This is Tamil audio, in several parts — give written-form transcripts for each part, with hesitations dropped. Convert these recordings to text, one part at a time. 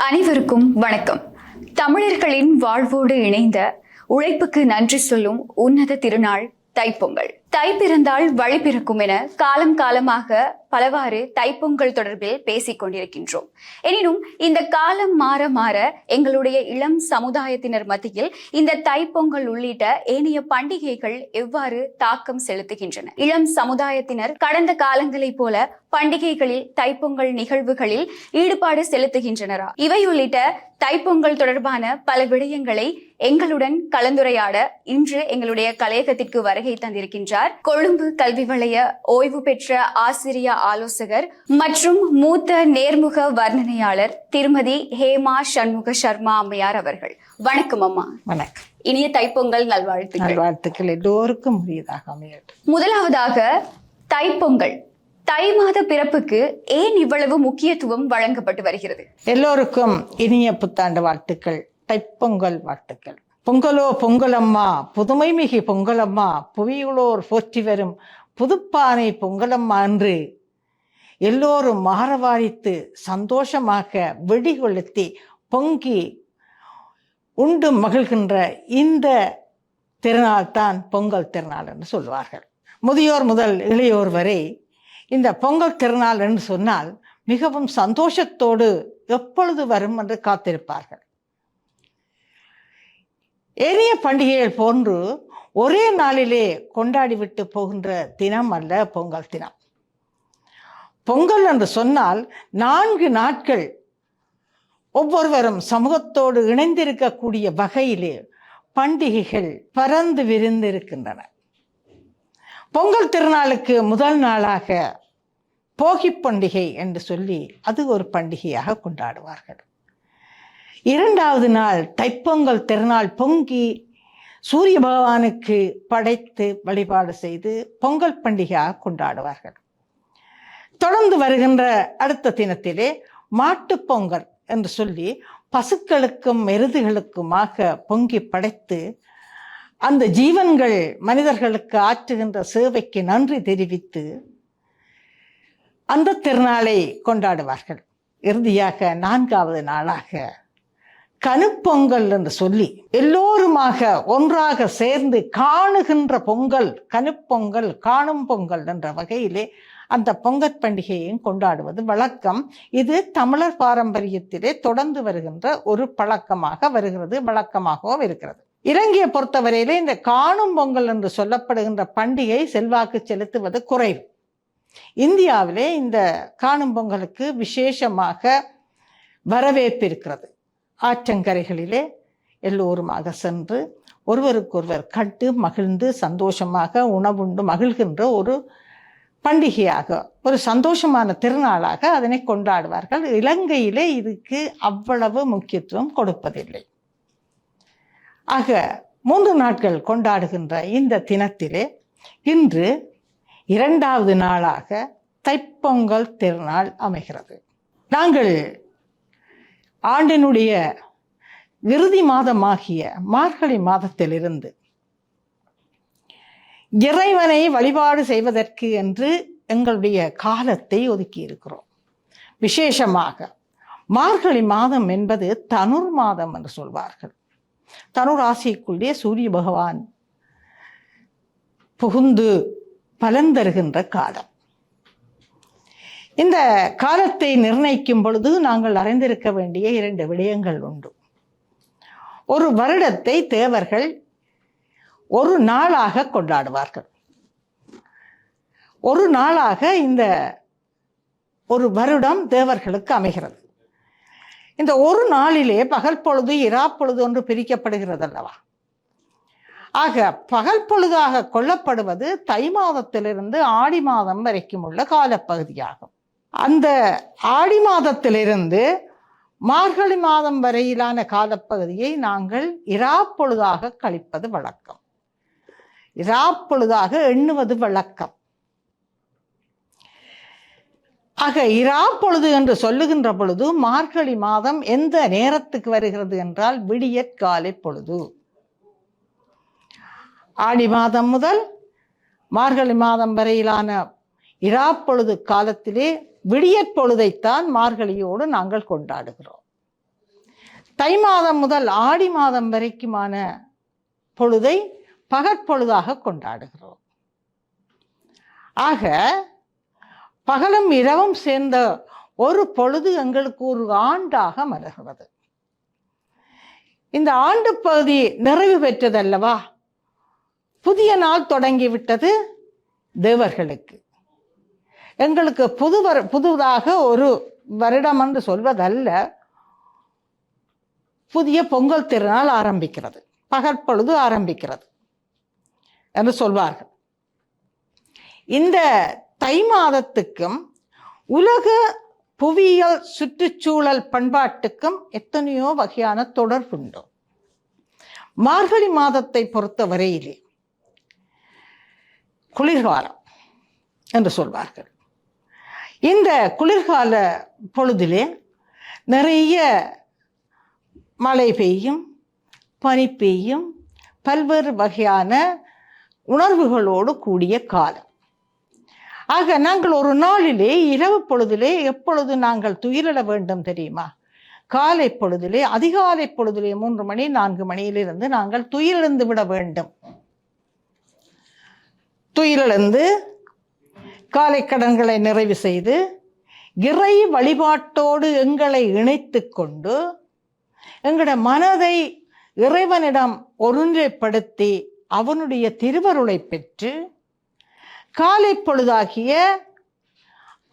அனைவருக்கும் வணக்கம். தமிழர்களின் வாழ்வோடு இணைந்த உழைப்புக்கு நன்றி சொல்லும் உன்னத திருநாள் தைப்பொங்கல். தை பிறந்தால் வழி பிறக்கும் என காலம் காலமாக பலவாறு தைப்பொங்கல் தொடர்பில் பேசிக் கொண்டிருக்கின்றோம். எனினும் இந்த காலம் மாற மாற எங்களுடைய இளம் சமுதாயத்தினர் மத்தியில் இந்த தைப்பொங்கல் உள்ளிட்ட ஏனைய பண்டிகைகள் எவ்வாறு தாக்கம் செலுத்துகின்றன? இளம் சமுதாயத்தினர் கடந்த காலங்களைப் போல பண்டிகைகளில் தைப்பொங்கல் நிகழ்வுகளில் ஈடுபாடு செலுத்துகின்றனரா? இவை உள்ளிட்ட தைப்பொங்கல் தொடர்பான பல விடயங்களை எங்களுடன் கலந்துரையாட இன்று எங்களுடைய கலையகத்திற்கு வருகை தந்திருக்கின்றார் கொழும்பு கல்வி வலய ஓய்வு பெற்ற ஆசிரிய ஆலோசகர் மற்றும் மூத்த நேர்முக வர்ணனையாளர் திருமதி ஹேமா சண்முக சர்மா அம்மையார் அவர்கள். வணக்கம் அம்மா. வணக்கம். இனிய தைப்பொங்கல் நல்வாழ்த்துக்கள் எல்லோருக்கும் உரியதாக அமையட்டும். முதலாவதாக தைப்பொங்கல் தை மாத பிறப்புக்கு ஏன் இவ்வளவு முக்கியத்துவம் வழங்கப்பட்டு வருகிறது? எல்லோருக்கும் இனிய புத்தாண்டு வாழ்த்துக்கள், தைப்பொங்கல் வாழ்த்துக்கள். பொங்கலோ பொங்கலம்மா, புதுமை மிகு பொங்கலம்மா, புவியுளோர் போற்றி வரும் புதுப்பானை பொங்கலம்மா என்று எல்லோரும் மாறவாரித்து சந்தோஷமாக வெடி கொளுத்தி பொங்கி உண்டு மகிழ்கின்ற இந்த திருநாள் தான் பொங்கல் திருநாள் என்று சொல்வார்கள். முதியோர் முதல் இளையோர் வரை இந்த பொங்கல் திருநாள் என்று சொன்னால் மிகவும் சந்தோஷத்தோடு எப்பொழுது வரும் என்று காத்திருப்பார்கள். ஏனைய பண்டிகைகள் போன்று ஒரே நாளிலே கொண்டாடிவிட்டு போகின்ற தினம் அல்ல பொங்கல் தினம். பொங்கல் என்று சொன்னால் 4 நாட்கள் ஒவ்வொருவரும் சமூகத்தோடு இணைந்திருக்கக்கூடிய வகையிலே பண்டிகைகள் பறந்து விரிந்திருக்கின்றன. பொங்கல் திருநாளுக்கு முதல் நாளாக போகி பண்டிகை என்று சொல்லி அது ஒரு பண்டிகையாக கொண்டாடுவார்கள். 2வது நாள் தைப்பொங்கல் திருநாள் பொங்கி சூரிய பகவானுக்கு படைத்து வழிபாடு செய்து பொங்கல் பண்டிகையாக கொண்டாடுவார்கள். தொடர்ந்து வருகின்ற அடுத்த தினத்திலே மாட்டுப் பொங்கல் என்று சொல்லி பசுக்களுக்கும் எருதுகளுக்குமாக பொங்கி படைத்து அந்த ஜீவன்கள் மனிதர்களுக்கு ஆற்றுகின்ற சேவைக்கு நன்றி தெரிவித்து அந்த திருநாளை கொண்டாடுவார்கள். இறுதியாக 4வது நாளாக கனுப்பொங்கல் என்று சொல்லி எல்லோருமாக ஒன்றாக சேர்ந்து காணுகின்ற பொங்கல், கனுப்பொங்கல், காணும் பொங்கல் என்ற வகையிலே அந்த பொங்கல் பண்டிகையையும் கொண்டாடுவது வழக்கம். இது தமிழர் பாரம்பரியத்திலே தொடர்ந்து வருகின்ற ஒரு பழக்கமாக வருகிறது, வழக்கமாகவும் இருக்கிறது. இலங்கையை பொறுத்தவரையிலே இந்த காணும் பொங்கல் என்று சொல்லப்படுகின்ற பண்டிகை செல்வாக்கு செலுத்துவது குறைவு. இந்தியாவிலே இந்த காணும் பொங்கலுக்கு விசேஷமாக வரவேற்பு இருக்கிறது. ஆற்றங்கரைகளிலே எல்லோருமாக சென்று ஒருவருக்கொருவர் கண்டு மகிழ்ந்து சந்தோஷமாக உணவுண்டு மகிழ்கின்ற ஒரு பண்டிகையாக, ஒரு சந்தோஷமான திருநாளாக அதனை கொண்டாடுவார்கள். இலங்கையிலே இதுக்கு அவ்வளவு முக்கியத்துவம் கொடுப்பதில்லை. ஆக 3 நாட்கள் கொண்டாடுகின்ற இந்த தினத்திலே இன்று 2வது நாளாக தைப்பொங்கல் திருநாள் அமைகிறது. நாங்கள் ஆண்டினுடைய இறுதி மாதமாகிய மார்கழி மாதத்திலிருந்து இறைவனை வழிபாடு செய்வதற்கு என்று எங்களுடைய காலத்தை ஒதுக்கி இருக்கிறோம். விசேஷமாக மார்கழி மாதம் என்பது தனுர் மாதம் என்று சொல்வார்கள். தனுர் ராசிக்குள்ளே சூரிய பகவான் புகுந்து பலன் தருகின்ற காலம். இந்த காலத்தை நிர்ணயிக்கும் பொழுது நாங்கள் அறிந்திருக்க வேண்டிய 2 விடயங்கள் உண்டு. ஒரு வருடத்தை தேவர்கள் ஒரு நாளாக கொண்டாடுவார்கள். ஒரு நாளாக இந்த ஒரு வருடம் தேவர்களுக்கு அமைகிறது. இந்த ஒரு நாளிலே பகல் பொழுது இரா பொழுது ஒன்று பிரிக்கப்படுகிறது அல்லவா? ஆக பகல் பொழுதாக கொள்ளப்படுவது தை மாதத்திலிருந்து ஆடி மாதம் வரைக்கும் உள்ள காலப்பகுதியாகும். அந்த ஆடி மாதத்திலிருந்து மார்கழி மாதம் வரையிலான காலப்பகுதியை நாங்கள் இரா பொழுதாக கழிப்பது வழக்கம், இரா பொழுதாக எண்ணுவது வழக்கம். ஆக இரா பொழுது என்று சொல்லுகின்ற பொழுது மார்கழி மாதம் எந்த நேரத்துக்கு வருகிறது என்றால் விடியற்காலை பொழுது. ஆடி மாதம் முதல் மார்கழி மாதம் வரையிலான இரா பொழுது காலத்திலே விடியற் பொழுதைத்தான் மார்கழியோடு நாங்கள் கொண்டாடுகிறோம். தை மாதம் முதல் ஆடி மாதம் வரைக்குமான பொழுதை பகற்பொழுதாக கொண்டாடுகிறோம். ஆக பகலும் இரவும் சேர்ந்த ஒரு பொழுது எங்களுக்கு ஒரு ஆண்டாக மலர்கிறது. இந்த ஆண்டு பகுதி நிறைவு பெற்றதல்லவா? புதிய நாள் தொடங்கிவிட்டது தேவர்களுக்கு. எங்களுக்கு புதுதாக ஒரு வருடம் என்று சொல்வதல்ல, புதிய பொங்கல் திருநாள் ஆரம்பிக்கிறது, பகற்பொழுது ஆரம்பிக்கிறது என்று சொல்வார்கள். இந்த தை மாதத்துக்கும் உலக புவியியல் சுற்றுச்சூழல் பண்பாட்டுக்கும் எத்தனையோ வகையான தொடர்புண்டு. மார்கழி மாதத்தை பொறுத்த வரையிலே குளிர்காலம் என்று சொல்வார்கள். இந்த குளிர்கால பொழுதிலே நிறைய மழை பெய்யும், பனி பெய்யும், பல்வேறு வகையான உணர்வுகளோடு கூடிய காலம். ஆக நாங்கள் ஒரு நாளிலே இரவு பொழுதிலே எப்பொழுது நாங்கள் துயிலிட வேண்டும் தெரியுமா? காலை பொழுதிலே, அதிகாலை பொழுதிலே 3 மணி 4 மணியிலிருந்து நாங்கள் துயிலெழுந்து விட வேண்டும். துயிலெழுந்து காலை கடன்களை நிறைவு செய்து இறை வழிபாட்டோடு எங்களை இணைத்து கொண்டு எங்களுடைய மனதை இறைவனிடம் ஒருநிலைப்படுத்தி அவனுடைய திருவருளை பெற்று காலை பொழுதாகிய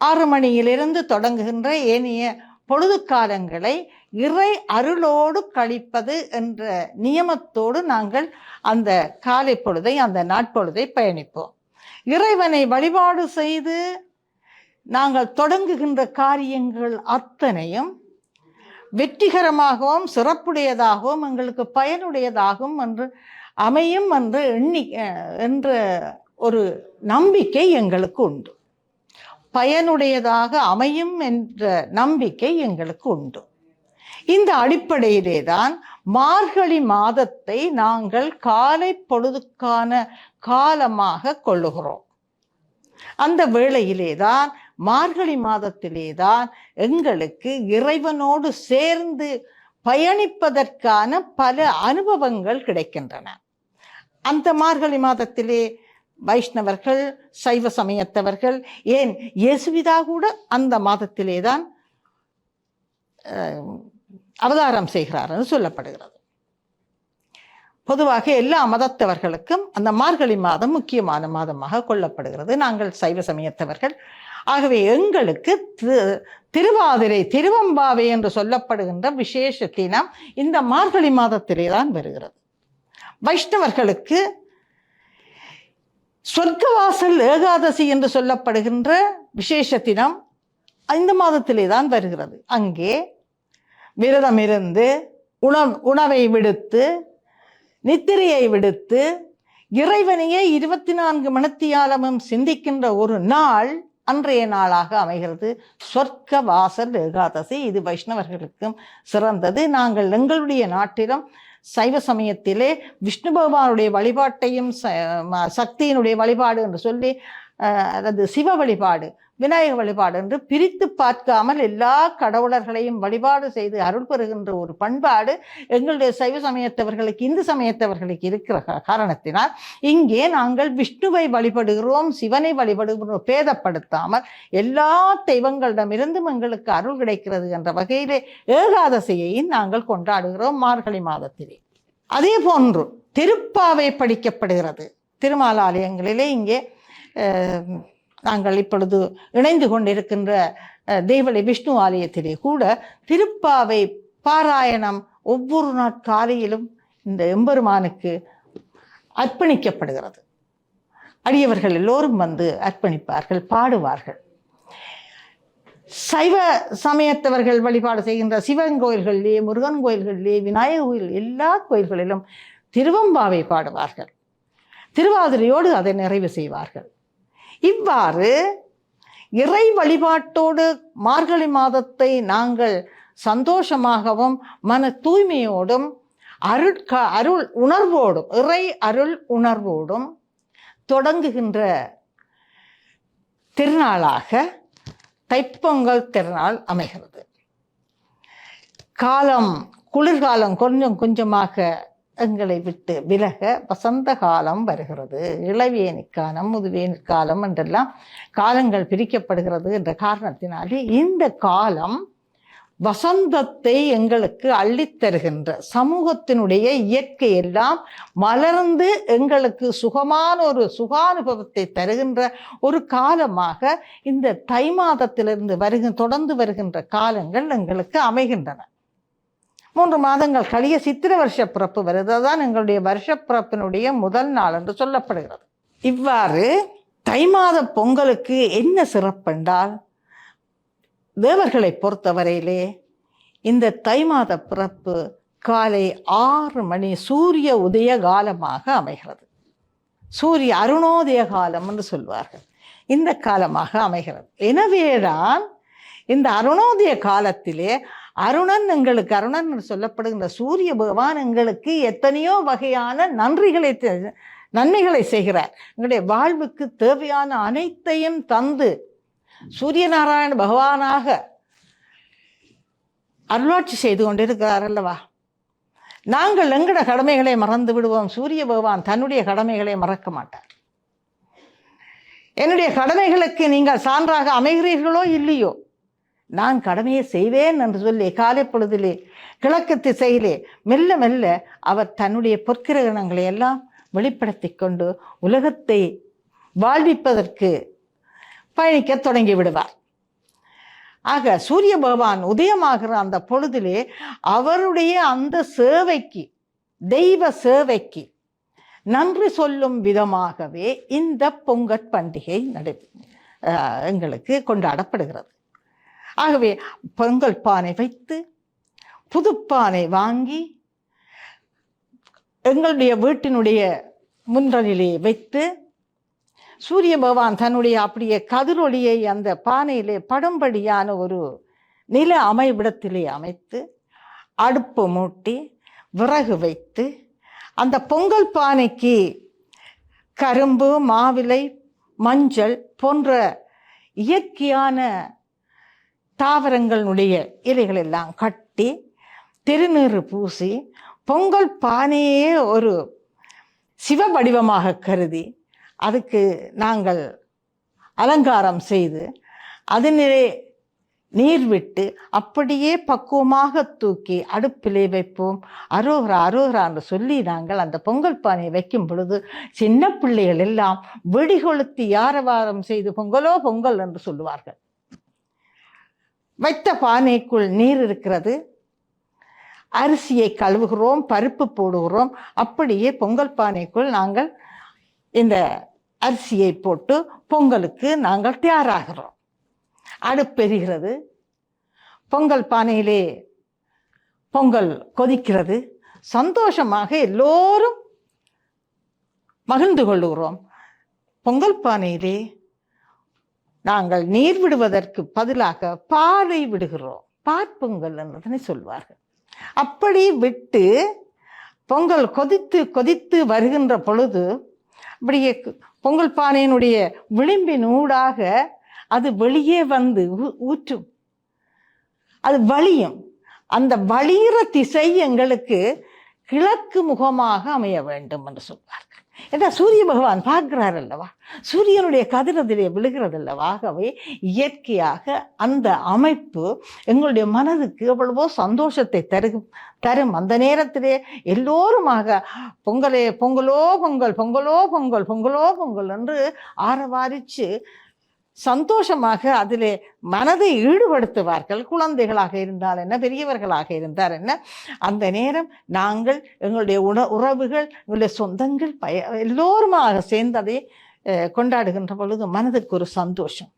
6 மணியிலிருந்து தொடங்குகின்ற ஏனைய பொழுது காலங்களை இறை அருளோடு கழிப்பது என்ற நியமத்தோடு நாங்கள் அந்த காலை பொழுதை, அந்த நாட்பொழுதை பயணிப்போம். இறைவனை வழிபாடு செய்து நாங்கள் தொடங்குகின்ற காரியங்கள் அத்தனையும் வெற்றிகரமாகவும் சிறப்புடையதாகவும் எங்களுக்கு பயனுடையதாகவும் என்று அமையும் என்ற ஒரு நம்பிக்கை எங்களுக்கு உண்டு. பயனுடையதாக அமையும் என்ற நம்பிக்கை எங்களுக்கு உண்டு. இந்த அடிப்படையிலே தான் மார்கழி மாதத்தை நாங்கள் காலை பொழுதுக்கான காலமாக கொள்ளுகிறோம். அந்த வேளையிலே தான், மார்கழி மாதத்திலே தான் எங்களுக்கு இறைவனோடு சேர்ந்து பயணிப்பதற்கான பல அனுபவங்கள் கிடைக்கின்றன. அந்த மார்கழி மாதத்திலே வைஷ்ணவர்கள், சைவ சமயத்தவர்கள், ஏன் இயேசுவிதா கூட அந்த மாதத்திலே தான் அவதாரம் செய்கிறார் என்று சொல்லப்படுகிறது. பொதுவாக எல்லா மதத்தவர்களுக்கும் அந்த மார்கழி மாதம் முக்கியமான மாதமாக கொள்ளப்படுகிறது. நாங்கள் சைவ சமயத்தவர்கள். ஆகவே எங்களுக்கு திருவாதிரை, திருவம்பாவை என்று சொல்லப்படுகின்ற விசேஷ தினம் இந்த மார்கழி மாதத்திலே தான் வருகிறது. வைஷ்ணவர்களுக்கு சொர்க்கவாசல் ஏகாதசி என்று சொல்லப்படுகின்ற விசேஷ தினம் இந்த மாதத்திலே தான் வருகிறது. அங்கே விரதம் இருந்து உணவை விடுத்து நித்திரையை விடுத்து இறைவனையே 24 மணித்தியாலமும் சிந்திக்கின்ற ஒரு நாள் அன்றைய நாளாக அமைகிறது சொர்க்க வாசல் ஏகாதசி. இது வைஷ்ணவர்களுக்கும் சிறந்தது. நாங்கள் எங்களுடைய நாட்டிலும் சைவ சமயத்திலே விஷ்ணு பகவானுடைய வழிபாட்டையும் சக்தியினுடைய வழிபாடு என்று சொல்லி, அதாவது சிவ வழிபாடு, விநாயக வழிபாடு என்று பிரித்து பார்க்காமல் எல்லா கடவுளர்களையும் வழிபாடு செய்து அருள் பெறுகின்ற ஒரு பண்பாடு எங்களுடைய சைவ சமயத்தவர்களுக்கு, இந்து சமயத்தவர்களுக்கு இருக்கிற காரணத்தினால் இங்கே நாங்கள் விஷ்ணுவை வழிபடுகிறோம், சிவனை வழிபடுகிறோம், பேதப்படுத்தாமல் எல்லா தெய்வங்களிடமிருந்தும் எங்களுக்கு அருள் கிடைக்கிறது என்ற வகையிலே ஏகாதசியை நாங்கள் கொண்டாடுகிறோம் மார்கழி மாதத்திலே. அதே போன்று திருப்பாவை படிக்கப்படுகிறது திருமாலாலயங்களிலே. இங்கே நாங்கள் இப்பொழுது இணைந்து கொண்டிருக்கின்ற தேவலை விஷ்ணு ஆலயத்திலே கூட திருப்பாவை பாராயணம் ஒவ்வொரு நாட்காலையிலும் இந்த எம்பெருமானுக்கு அர்ப்பணிக்கப்படுகிறது. அடியவர்கள் எல்லோரும் வந்து அர்ப்பணிப்பார்கள், பாடுவார்கள். சைவ சமயத்தவர்கள் வழிபாடு செய்கின்ற சிவன் கோயில்களிலே, முருகன் கோயில்களிலே, விநாயகர் கோயில், எல்லா கோயில்களிலும் திருவம்பாவை பாடுவார்கள். திருவாதிரையோடு அதை நிறைவு செய்வார்கள். இவ்வாறு இறை வழிபாட்டோடு மார்கழி மாதத்தை நாங்கள் சந்தோஷமாகவும் மன தூய்மையோடும் அருள் உணர்வோடும், இறை அருள் உணர்வோடும் தொடங்குகின்ற திருநாளாக தைப்பொங்கல் திருநாள் அமைகிறது. காலம் குளிர்காலம் கொஞ்சம் கொஞ்சமாக எங்களை விட்டு விலக வசந்த காலம் வருகிறது. இளவேனிற் காலம், முதுவேனிற் காலம் என்றெல்லாம் காலங்கள் பிரிக்கப்படுகிறது என்ற காரணத்தினாலே இந்த காலம் வசந்தத்தை எங்களுக்கு அள்ளித்தருகின்ற, சமூகத்தினுடைய இயற்கை எல்லாம் மலர்ந்து எங்களுக்கு சுகமான ஒரு சுகானுபவத்தை தருகின்ற ஒரு காலமாக இந்த தை மாதத்திலிருந்து தொடர்ந்து வருகின்ற காலங்கள் எங்களுக்கு அமைகின்றன. 3 மாதங்கள் கழிய சித்திரை வருஷ பிறப்பு வருது. அதுதான் எங்களுடைய வருஷப்பிறப்பினுடைய முதல் நாள் என்று சொல்லப்படுகிறது. இவ்வாறு தை மாத பொங்கலுக்கு என்ன சிறப்பென்றால், தேவர்களை பொறுத்தவரையிலே இந்த தை மாத பிறப்பு காலை 6 மணி சூரிய உதய காலமாக அமைகிறது. சூரிய அருணோதய காலம் என்று சொல்வார்கள். இந்த காலமாக அமைகிறது. எனவேதான் இந்த அருணோதய காலத்திலே அருணன் என்று சொல்லப்படுகின்ற சூரிய பகவான் எங்களுக்கு எத்தனையோ வகையான நன்மைகளை செய்கிறார். எங்களுடைய வாழ்வுக்கு தேவையான அனைத்தையும் தந்து சூரிய நாராயண பகவானாக அருளாட்சி செய்து கொண்டிருக்கிறார் அல்லவா. நாங்கள் எங்கட கடமைகளை மறந்து விடுவோம். சூரிய பகவான் தன்னுடைய கடமைகளை மறக்க மாட்டார். என்னுடைய கடமைகளுக்கு நீங்கள் சான்றாக அமைகிறீர்களோ இல்லையோ, நான் கடமையை செய்வேன் என்று சொல்லி காலை பொழுதிலே கிழக்கு திசையிலே மெல்ல மெல்ல அவர் தன்னுடைய பொற்கிரகணங்களை எல்லாம் வெளிப்படுத்தி கொண்டு உலகத்தை வாழ்விப்பதற்கு பயணிக்க தொடங்கி விடுவார். ஆக சூரிய பகவான் உதயமாகிற அந்த பொழுதிலே அவருடைய அந்த சேவைக்கு, தெய்வ சேவைக்கு நன்றி சொல்லும் விதமாகவே இந்த பொங்கல் பண்டிகை எங்களுக்கு கொண்டாடப்படுகிறது. ஆகவே பொங்கல் பானை வைத்து, புதுப்பானை வாங்கி எங்களுடைய வீட்டினுடைய முன்றலிலே வைத்து, சூரிய பகவான் தன்னுடைய அப்படியே கதிரொளியை அந்த பானையிலே படும்படியான ஒரு நில அமைவிடத்திலே அமைத்து, அடுப்பு மூட்டி, விறகு வைத்து, அந்த பொங்கல் பானைக்கு கரும்பு, மாவிலை, மஞ்சள் போன்ற இயற்கையான தாவரங்களுடைய இலைகள் எல்லாம் கட்டி திருநீறு பூசி, பொங்கல் பானையே ஒரு சிவ வடிவமாக கருதி அதுக்கு நாங்கள் அலங்காரம் செய்து அதனிலே நீர் விட்டு அப்படியே பக்குவமாக தூக்கி அடுப்பிலே வைப்போம். அரோகரா அரோகரா என்று சொல்லி நாங்கள் அந்த பொங்கல் பானையை வைக்கும் பொழுது சின்ன பிள்ளைகள் எல்லாம் வெடிகொளுத்தி யாரவாரம் செய்து பொங்கலோ பொங்கல் என்று சொல்லுவார்கள். வைத்த பானைக்குள் நீர் இருக்கிறது, அரிசியை கழுவுகிறோம், பருப்பு போடுகிறோம். அப்படியே பொங்கல் பானைக்குள் நாங்கள் இந்த அரிசியை போட்டு பொங்கலுக்கு நாங்கள் தயாராகிறோம். அடுப்பெறுகிறது, பொங்கல் பானையிலே பொங்கல் கொதிக்கிறது. சந்தோஷமாக எல்லோரும் மகிழ்ந்து கொள்ளுகிறோம். பொங்கல் பானையிலே நாங்கள் நீர் விடுவதற்கு பதிலாக பாலை விடுகிறோம். பாற்பொங்கல் என்றதனை சொல்வார்கள். அப்படி விட்டு பொங்கல் கொதித்து கொதித்து வருகின்ற பொழுது அப்படியே பொங்கல் பானையினுடைய விளிம்பின் ஊடாக அது வெளியே வந்து ஊற்றும், அது வலியும். அந்த வலிகிற திசை எங்களுக்கு கிழக்கு முகமாக அமைய வேண்டும் என்று சொல்வார்கள். ஏன்னா சூரிய பகவான் பார்க்கிறார் அல்லவா, சூரியனுடைய கதிரதிலே விழுகிறது அல்லவா. ஆகவே இயற்கையாக அந்த அமைப்பு எங்களுடைய மனதுக்கு எவ்வளவோ சந்தோஷத்தை தரும். அந்த நேரத்திலே எல்லோருமாக பொங்கலே பொங்கலோ பொங்கல், பொங்கலோ பொங்கல், பொங்கலோ பொங்கல் என்று ஆரவாரித்து சந்தோஷமாக அதிலே மனதை ஈடுபடுத்துவார்கள். குழந்தைகளாக இருந்தால் என்ன, பெரியவர்களாக இருந்தால் என்ன, அந்த நேரம் நாங்கள் எங்களுடைய உறவுகள், எங்களுடைய சொந்தங்கள் எல்லோருமாக சேர்ந்து அதை கொண்டாடுகின்ற பொழுது மனதுக்கு ஒரு சந்தோஷம்.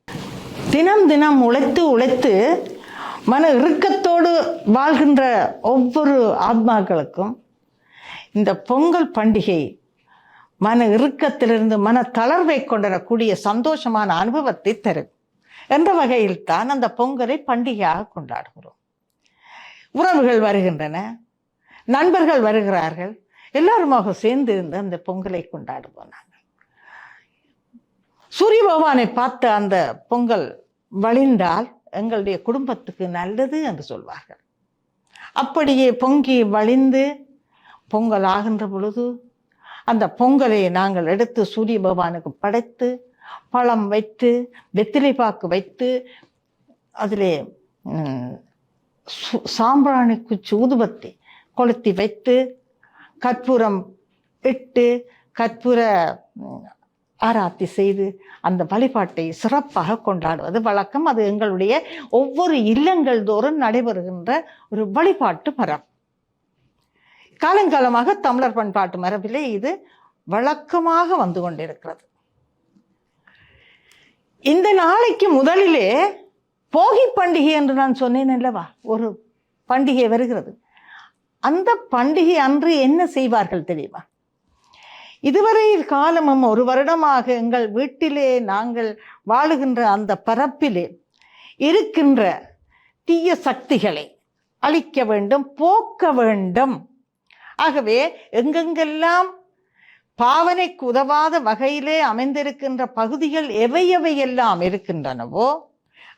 தினம் தினம் உழைத்து மன இறுக்கத்தோடு வாழ்கின்ற ஒவ்வொரு ஆத்மாக்களுக்கும் இந்த பொங்கல் பண்டிகை மன இறுக்கத்திலிருந்து மன தளர்வை கொண்டரக்கூடிய சந்தோஷமான அனுபவத்தை தரும் என்ற வகையில் தான் அந்த பொங்கலை பண்டிகையாக கொண்டாடுகிறோம். உறவுகள் வருகின்றன, நண்பர்கள் வருகிறார்கள், எல்லாருமாக சேர்ந்து இருந்து அந்த பொங்கலை கொண்டாடுவோம். நாங்கள் சூரிய பகவானை பார்த்து அந்த பொங்கல் வழிந்தால் எங்களுடைய குடும்பத்துக்கு நல்லது என்று சொல்வார்கள். அப்படியே பொங்கி வழிந்து பொங்கல் ஆகின்ற பொழுது அந்த பொங்கலை நாங்கள் எடுத்து சூரிய பகவானுக்கு படைத்து பழம் வைத்து வெத்திலை பாக்கு வைத்து அதிலே சாம்பிராணி குச்சி ஊதுபத்தி கொளுத்தி வைத்து கற்பூரம் இட்டு கற்பூர ஆராத்தி செய்து அந்த வழிபாட்டை சிறப்பாக கொண்டாடுவது வழக்கம். அது எங்களுடைய ஒவ்வொரு இல்லங்கள் தோறும் நடைபெறுகின்ற ஒரு வழிபாட்டு மரபு. காலங்காலமாக தமிழர் பண்பாட்டு மரபிலே இது வழக்கமாக வந்து கொண்டிருக்கிறது. இந்த நாளைக்கு முதலிலே போகி பண்டிகை என்று நான் சொன்னேன் அல்லவா, ஒரு பண்டிகை வருகிறது. அந்த பண்டிகை அன்று என்ன செய்வார்கள் தெரியுமா? இதுவரை காலமும் ஒரு வருடமாக எங்கள் வீட்டிலே நாங்கள் வாழுகின்ற அந்த பரப்பிலே இருக்கின்ற தீய சக்திகளை அழிக்க வேண்டும், போக்க வேண்டும். ஆகவே எங்கெங்கெல்லாம் பாவனைக்கு உதவாத வகையிலே அமைந்திருக்கின்ற பகுதிகள் எவையெல்லாம் இருக்கின்றனவோ,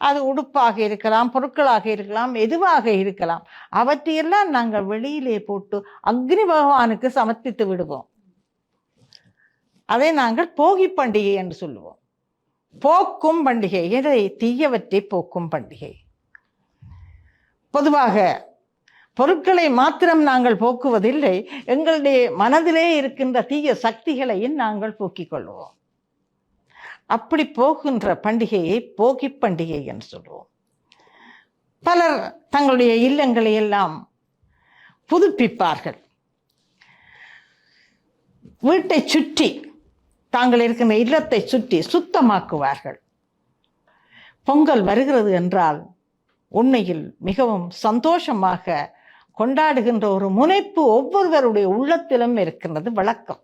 அது உடுப்பாக இருக்கலாம், பொருட்களாக இருக்கலாம், எதுவாக இருக்கலாம், அவற்றையெல்லாம் நாங்கள் வெளியிலே போட்டு அக்னி பகவானுக்கு சமர்ப்பித்து விடுவோம். அதை நாங்கள் போகி பண்டிகை என்று சொல்லுவோம். போக்கும் பண்டிகை, எதை? தீயவற்றை போக்கும் பண்டிகை. பொதுவாக பொருட்களை மாத்திரம் நாங்கள் போக்குவதில்லை, எங்களுடைய மனதிலே இருக்கின்ற தீய சக்திகளையும் நாங்கள் போக்கிக் கொள்வோம். அப்படி போகின்ற பண்டிகையை போகி பண்டிகை என்று சொல்லுவோம். பலர் தங்களுடைய இல்லங்களை எல்லாம் புதுப்பிப்பார்கள். வீட்டை சுற்றி, தாங்கள் இருக்கின்ற இல்லத்தை சுற்றி சுத்தமாக்குவார்கள். பொங்கல் வருகிறது என்றால் உண்மையில் மிகவும் சந்தோஷமாக கொண்டாடுகின்ற ஒரு முனைப்பு ஒவ்வொருவருடைய உள்ளத்திலும் இருக்கின்றது வழக்கம்.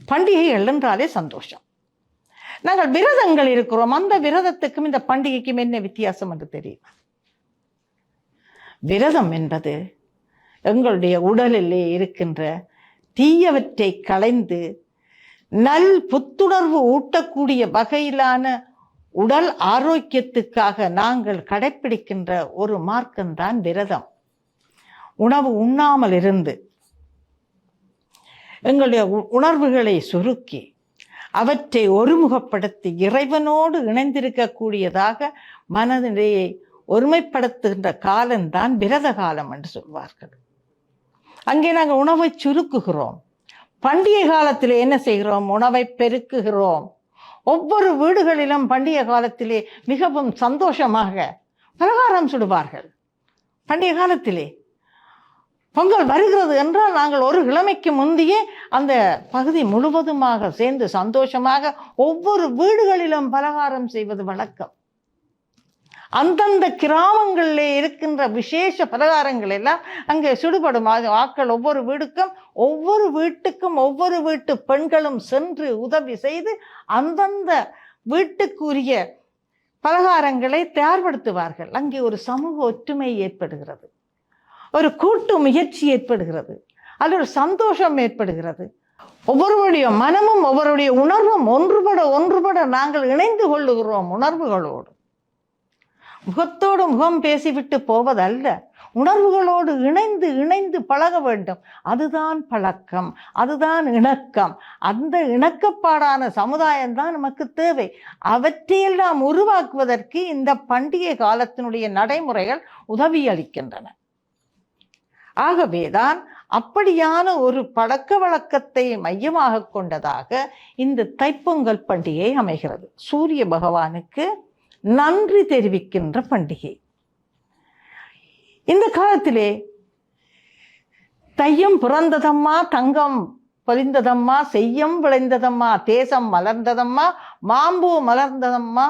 பண்டிகைகள் என்றாலே சந்தோஷம். நாங்கள் விரதங்கள் இருக்கிறோம். அந்த விரதத்துக்கும் இந்த பண்டிகைக்கும் என்ன வித்தியாசம் என்று தெரியும்? விரதம் என்பது எங்களுடைய உடலிலே இருக்கின்ற தீயவற்றை களைந்து நல் புத்துணர்வு ஊட்டக்கூடிய வகையிலான உடல் ஆரோக்கியத்துக்காக நாங்கள் கடைப்பிடிக்கின்ற ஒரு மார்க்கம்தான் விரதம். உணவு உண்ணாமல் இருந்து எங்களுடைய உணர்வுகளை சுருக்கி அவற்றை ஒருமுகப்படுத்தி இறைவனோடு இணைந்திருக்கக்கூடியதாக மனதிலேயே ஒருமைப்படுத்துகின்ற காலம்தான் விரத காலம் என்று சொல்வார்கள். அங்கே நாங்கள் உணவை சுருக்குகிறோம். பண்டிகை காலத்திலே என்ன செய்கிறோம்? உணவை பெருக்குகிறோம். ஒவ்வொரு வீடுகளிலும் பண்டிகை காலத்திலே மிகவும் சந்தோஷமாக பலகாரம் சுடுவார்கள். பண்டிகை காலத்திலே பொங்கல் வருகிறது என்றால் நாங்கள் ஒரு கிழமைக்கு முந்தையே அந்த பகுதி முழுவதுமாக சேர்ந்து சந்தோஷமாக ஒவ்வொரு வீடுகளிலும் பலகாரம் செய்வது வழக்கம். அந்தந்த கிராமங்களிலே இருக்கின்ற விசேஷ பலகாரங்கள் எல்லாம் அங்கே சுடுபடும். ஆட்கள் ஒவ்வொரு வீட்டுக்கும் ஒவ்வொரு வீட்டு பெண்களும் சென்று உதவி செய்து அந்தந்த வீட்டுக்குரிய பலகாரங்களை தயார்படுத்துவார்கள். அங்கே ஒரு சமூக ஒற்றுமை ஏற்படுகிறது, ஒரு கூட்டு முயற்சி ஏற்படுகிறது, அது ஒரு சந்தோஷம் ஏற்படுகிறது. ஒவ்வொருவருடைய மனமும் ஒவ்வொருடைய உணர்வும் ஒன்றுபட நாங்கள் இணைந்து கொள்ளுகிறோம். உணர்வுகளோடு முகத்தோடு முகம் பேசிவிட்டு போவதல்ல, உணர்வுகளோடு இணைந்து பழக வேண்டும். அதுதான் பழக்கம், அதுதான் இணக்கம். அந்த இணக்கப்பாடான சமுதாயம்தான் நமக்கு தேவை. அவற்றையெல்லாம் உருவாக்குவதற்கு இந்த பண்டிகை காலத்தினுடைய நடைமுறைகள் உதவி அளிக்கின்றன. ஆகவேதான் அப்படியான ஒரு பழக்க வழக்கத்தை மையமாக கொண்டதாக இந்த தைப்பொங்கல் பண்டிகை அமைகிறது. சூரிய பகவானுக்கு நன்றி தெரிவிக்கின்ற பண்டிகை. இந்த காலத்திலே தையம் பிறந்ததம்மா, தங்கம் பொலிந்ததம்மா, செய்யம் விளைந்ததம்மா, தேசம் மலர்ந்ததம்மா, மாம்பூ மலர்ந்ததம்மா,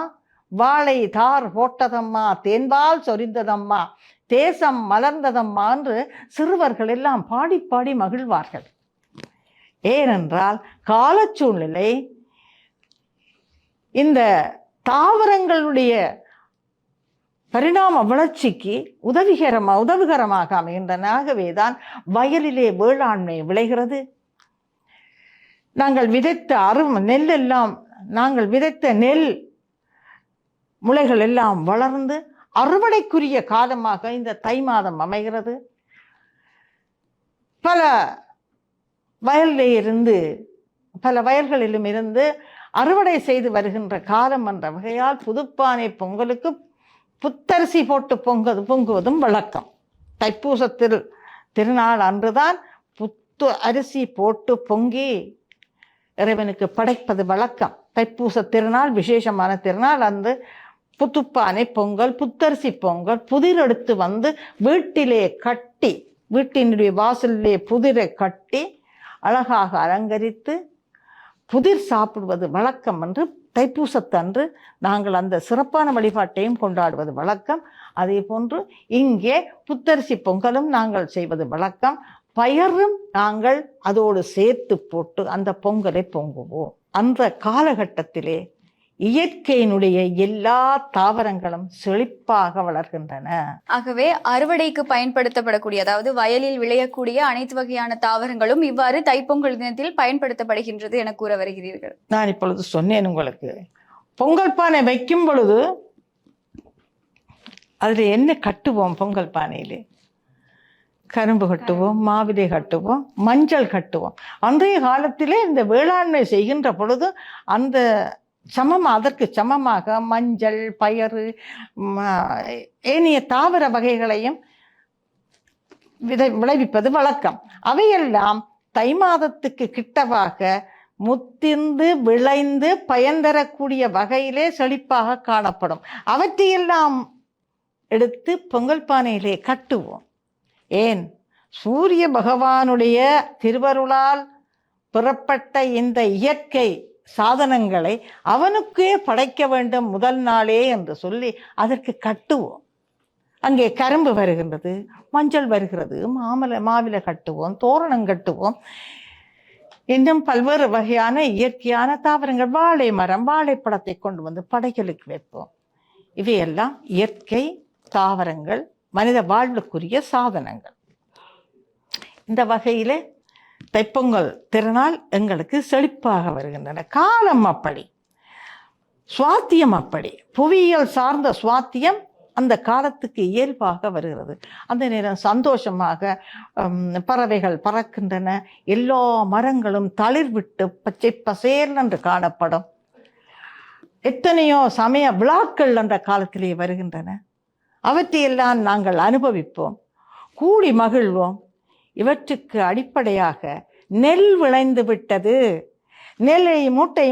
வாழை தார் போட்டதம்மா, தேன்பால் சொரிந்ததம்மா, தேசம் மலர்ந்ததம்மா என்று சிறுவர்கள் எல்லாம் பாடி பாடி மகிழ்வார்கள். ஏனென்றால் காலச்சூழ்நிலை இந்த தாவரங்களுடைய பரிணாம வளர்ச்சிக்கு உதவிகரமாக அமைகின்றன. ஆகவேதான் வயலிலே வேளாண்மை விளைகிறது. நாங்கள் விதைத்த நெல் முளைகள் எல்லாம் வளர்ந்து அறுவடைக்குரிய காலமாக இந்த தை மாதம் அமைகிறது. பல வயல்களிலும் இருந்து அறுவடை செய்து வருகின்ற காலம் என்ற வகையால் புதுப்பானை பொங்கலுக்கு புத்தரிசி போட்டு பொங்குவதும் வழக்கம். தைப்பூசத்தில் திருநாள் அன்றுதான் புத்து அரிசி போட்டு பொங்கி இறைவனுக்கு படைப்பது வழக்கம். தைப்பூச திருநாள் விசேஷமான திருநாள். அந்த புத்துப்பானை பொங்கல், புத்தரிசி பொங்கல், புதிர் எடுத்து வந்து வீட்டிலே கட்டி, வீட்டினுடைய வாசலிலே புதிரை கட்டி அழகாக அலங்கரித்து புதிர் சாப்பிடுவது வழக்கம் என்று தைப்பூசத்தன்று நாங்கள் அந்த சிறப்பான வழிபாட்டையும் கொண்டாடுவது வழக்கம். அதே போன்று இங்கே புத்தரிசி பொங்கலும் நாங்கள் செய்வது வழக்கம். பயரும் நாங்கள் அதோடு சேர்த்து போட்டு அந்த பொங்கலை பொங்குவோம். அந்த காலகட்டத்திலே இயற்கையினுடைய எல்லா தாவரங்களும் செழிப்பாக வளர்கின்றன. ஆகவே அறுவடைக்கு பயன்படுத்தப்படக்கூடிய, அதாவது வயலில் விளையக்கூடிய அனைத்து வகையான தாவரங்களும் இவ்வாறு தைப்பொங்கல் தினத்தில் பயன்படுத்தப்படுகின்றது என கூற வருகிறீர்கள். நான் இப்பொழுது சொன்னேன் உங்களுக்கு, பொங்கல் பானை வைக்கும் பொழுது அதுல என்ன கட்டுவோம்? பொங்கல் பானையிலே கரும்பு கட்டுவோம், மாவிலை கட்டுவோம், மஞ்சள் கட்டுவோம். அன்றைய காலத்திலே இந்த வேளாண்மை செய்கின்ற பொழுது அந்த அதற்கு சமமாக மஞ்சள், பயறு, ஏனைய தாவர வகைகளையும் விளைவிப்பது வழக்கம். அவையெல்லாம் தை மாதத்துக்கு கிட்டவாக முத்திந்து விளைந்து பயன் தரக்கூடிய வகையிலே செழிப்பாக காணப்படும். அவற்றையெல்லாம் எடுத்து பொங்கல் பானையிலே கட்டுவோம். ஏன்? சூரிய பகவானுடைய திருவருளால் பெறப்பட்ட இந்த இயற்கை சாதனங்களை அவனுக்கே படைக்க வேண்டும் முதல் நாளே என்று சொல்லி அதற்கு கட்டுவோம். அங்கே கரும்பு வருகின்றது, மஞ்சள் வருகிறது, மாவிலை கட்டுவோம், தோரணம் கட்டுவோம், இன்னும் பல்வேறு வகையான இயற்கையான தாவரங்கள், வாழை மரம், வாழைப்பழத்தை கொண்டு வந்து படைகளுக்கு வைப்போம். இவையெல்லாம் இயற்கை தாவரங்கள், மனித வாழ்வுக்குரிய சாதனங்கள். இந்த வகையிலே தைப்பொங்கல் திருநாள் எங்களுக்கு செழிப்பாக வருகின்றன. காலம் அப்படி, சுவாத்தியம் அப்படி, புவியியல் சார்ந்த சுவாத்தியம் அந்த காலத்துக்கு இயல்பாக வருகிறது. அந்த நேரம் சந்தோஷமாக பறவைகள் பறக்கின்றன, எல்லா மரங்களும் தளிர் விட்டு பச்சை பசேல் என்று காணப்படும். எத்தனையோ சமய விழாக்கள் அந்த காலத்திலே வருகின்றன. அவற்றையெல்லாம் நாங்கள் அனுபவிப்போம், கூடி மகிழ்வோம். இவற்றுக்கு அடிப்படையாக நெல் விளைந்து விட்டது. நெல்லை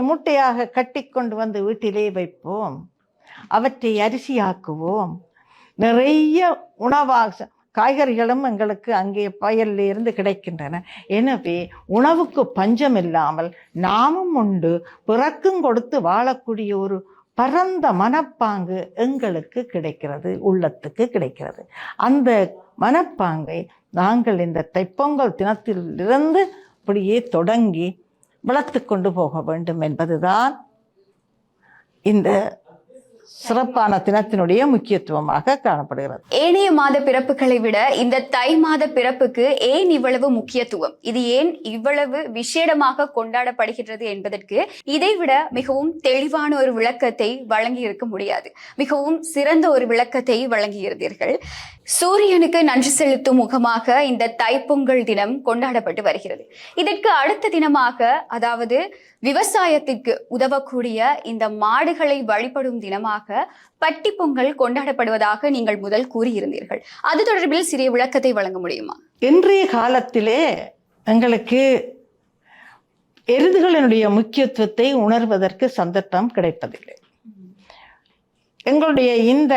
மூட்டையாக கட்டி கொண்டு வந்து வீட்டிலே வைப்போம். அவற்றை அரிசியாக்குவோம். நிறைய உணவாக காய்கறிகளும் எங்களுக்கு அங்கே வயலில் இருந்து கிடைக்கின்றன. எனவே உணவுக்கு பஞ்சம் இல்லாமல் நாமும் உண்டு பிறக்கும் கொடுத்து வாழக்கூடிய ஒரு பரந்த மனப்பாங்கு எங்களுக்கு கிடைக்கிறது, உள்ளத்துக்கு கிடைக்கிறது. அந்த மனப்பாங்கை நாங்கள் இந்த தைப்பொங்கல் தினத்திலிருந்து அப்படியே தொடங்கி வளர்த்து கொண்டு போக வேண்டும் என்பதுதான் இந்த சிறப்பான தினத்தினுடைய முக்கியத்துவமாக காணப்படுகிறது. ஏனைய மாத பிறப்புகளை விட இந்த தை மாத பிறப்புக்கு ஏன் இவ்வளவு முக்கியத்துவம், இது ஏன் இவ்வளவு விசேடமாக கொண்டாடப்படுகிறது என்பதற்கு இதைவிட மிகவும் தெளிவான ஒரு விளக்கத்தை வழங்கி இருக்க முடியாது. மிகவும் சிறந்த ஒரு விளக்கத்தை வழங்கியிருந்தீர்கள். சூரியனுக்கு நன்றி செலுத்தும் முகமாக இந்த தைப்பொங்கல் தினம் கொண்டாடப்பட்டு வருகிறது. இதற்கு அடுத்த தினமாக, அதாவது விவசாயத்திற்கு உதவக்கூடிய இந்த மாடுகளை வழிபடும் தினமாக பட்டி பொங்கல் கொண்டாடப்படுவதாக நீங்கள் முதல் கூறியிருந்தீர்கள். அது தொடர்பில் சிறிய விளக்கத்தை வழங்க முடியுமா? இன்றைய காலத்திலே எங்களுக்கு எருதுகளினுடைய முக்கியத்துவத்தை உணர்வதற்கு சந்தர்ப்பம் கிடைப்பதில்லை. எங்களுடைய இந்த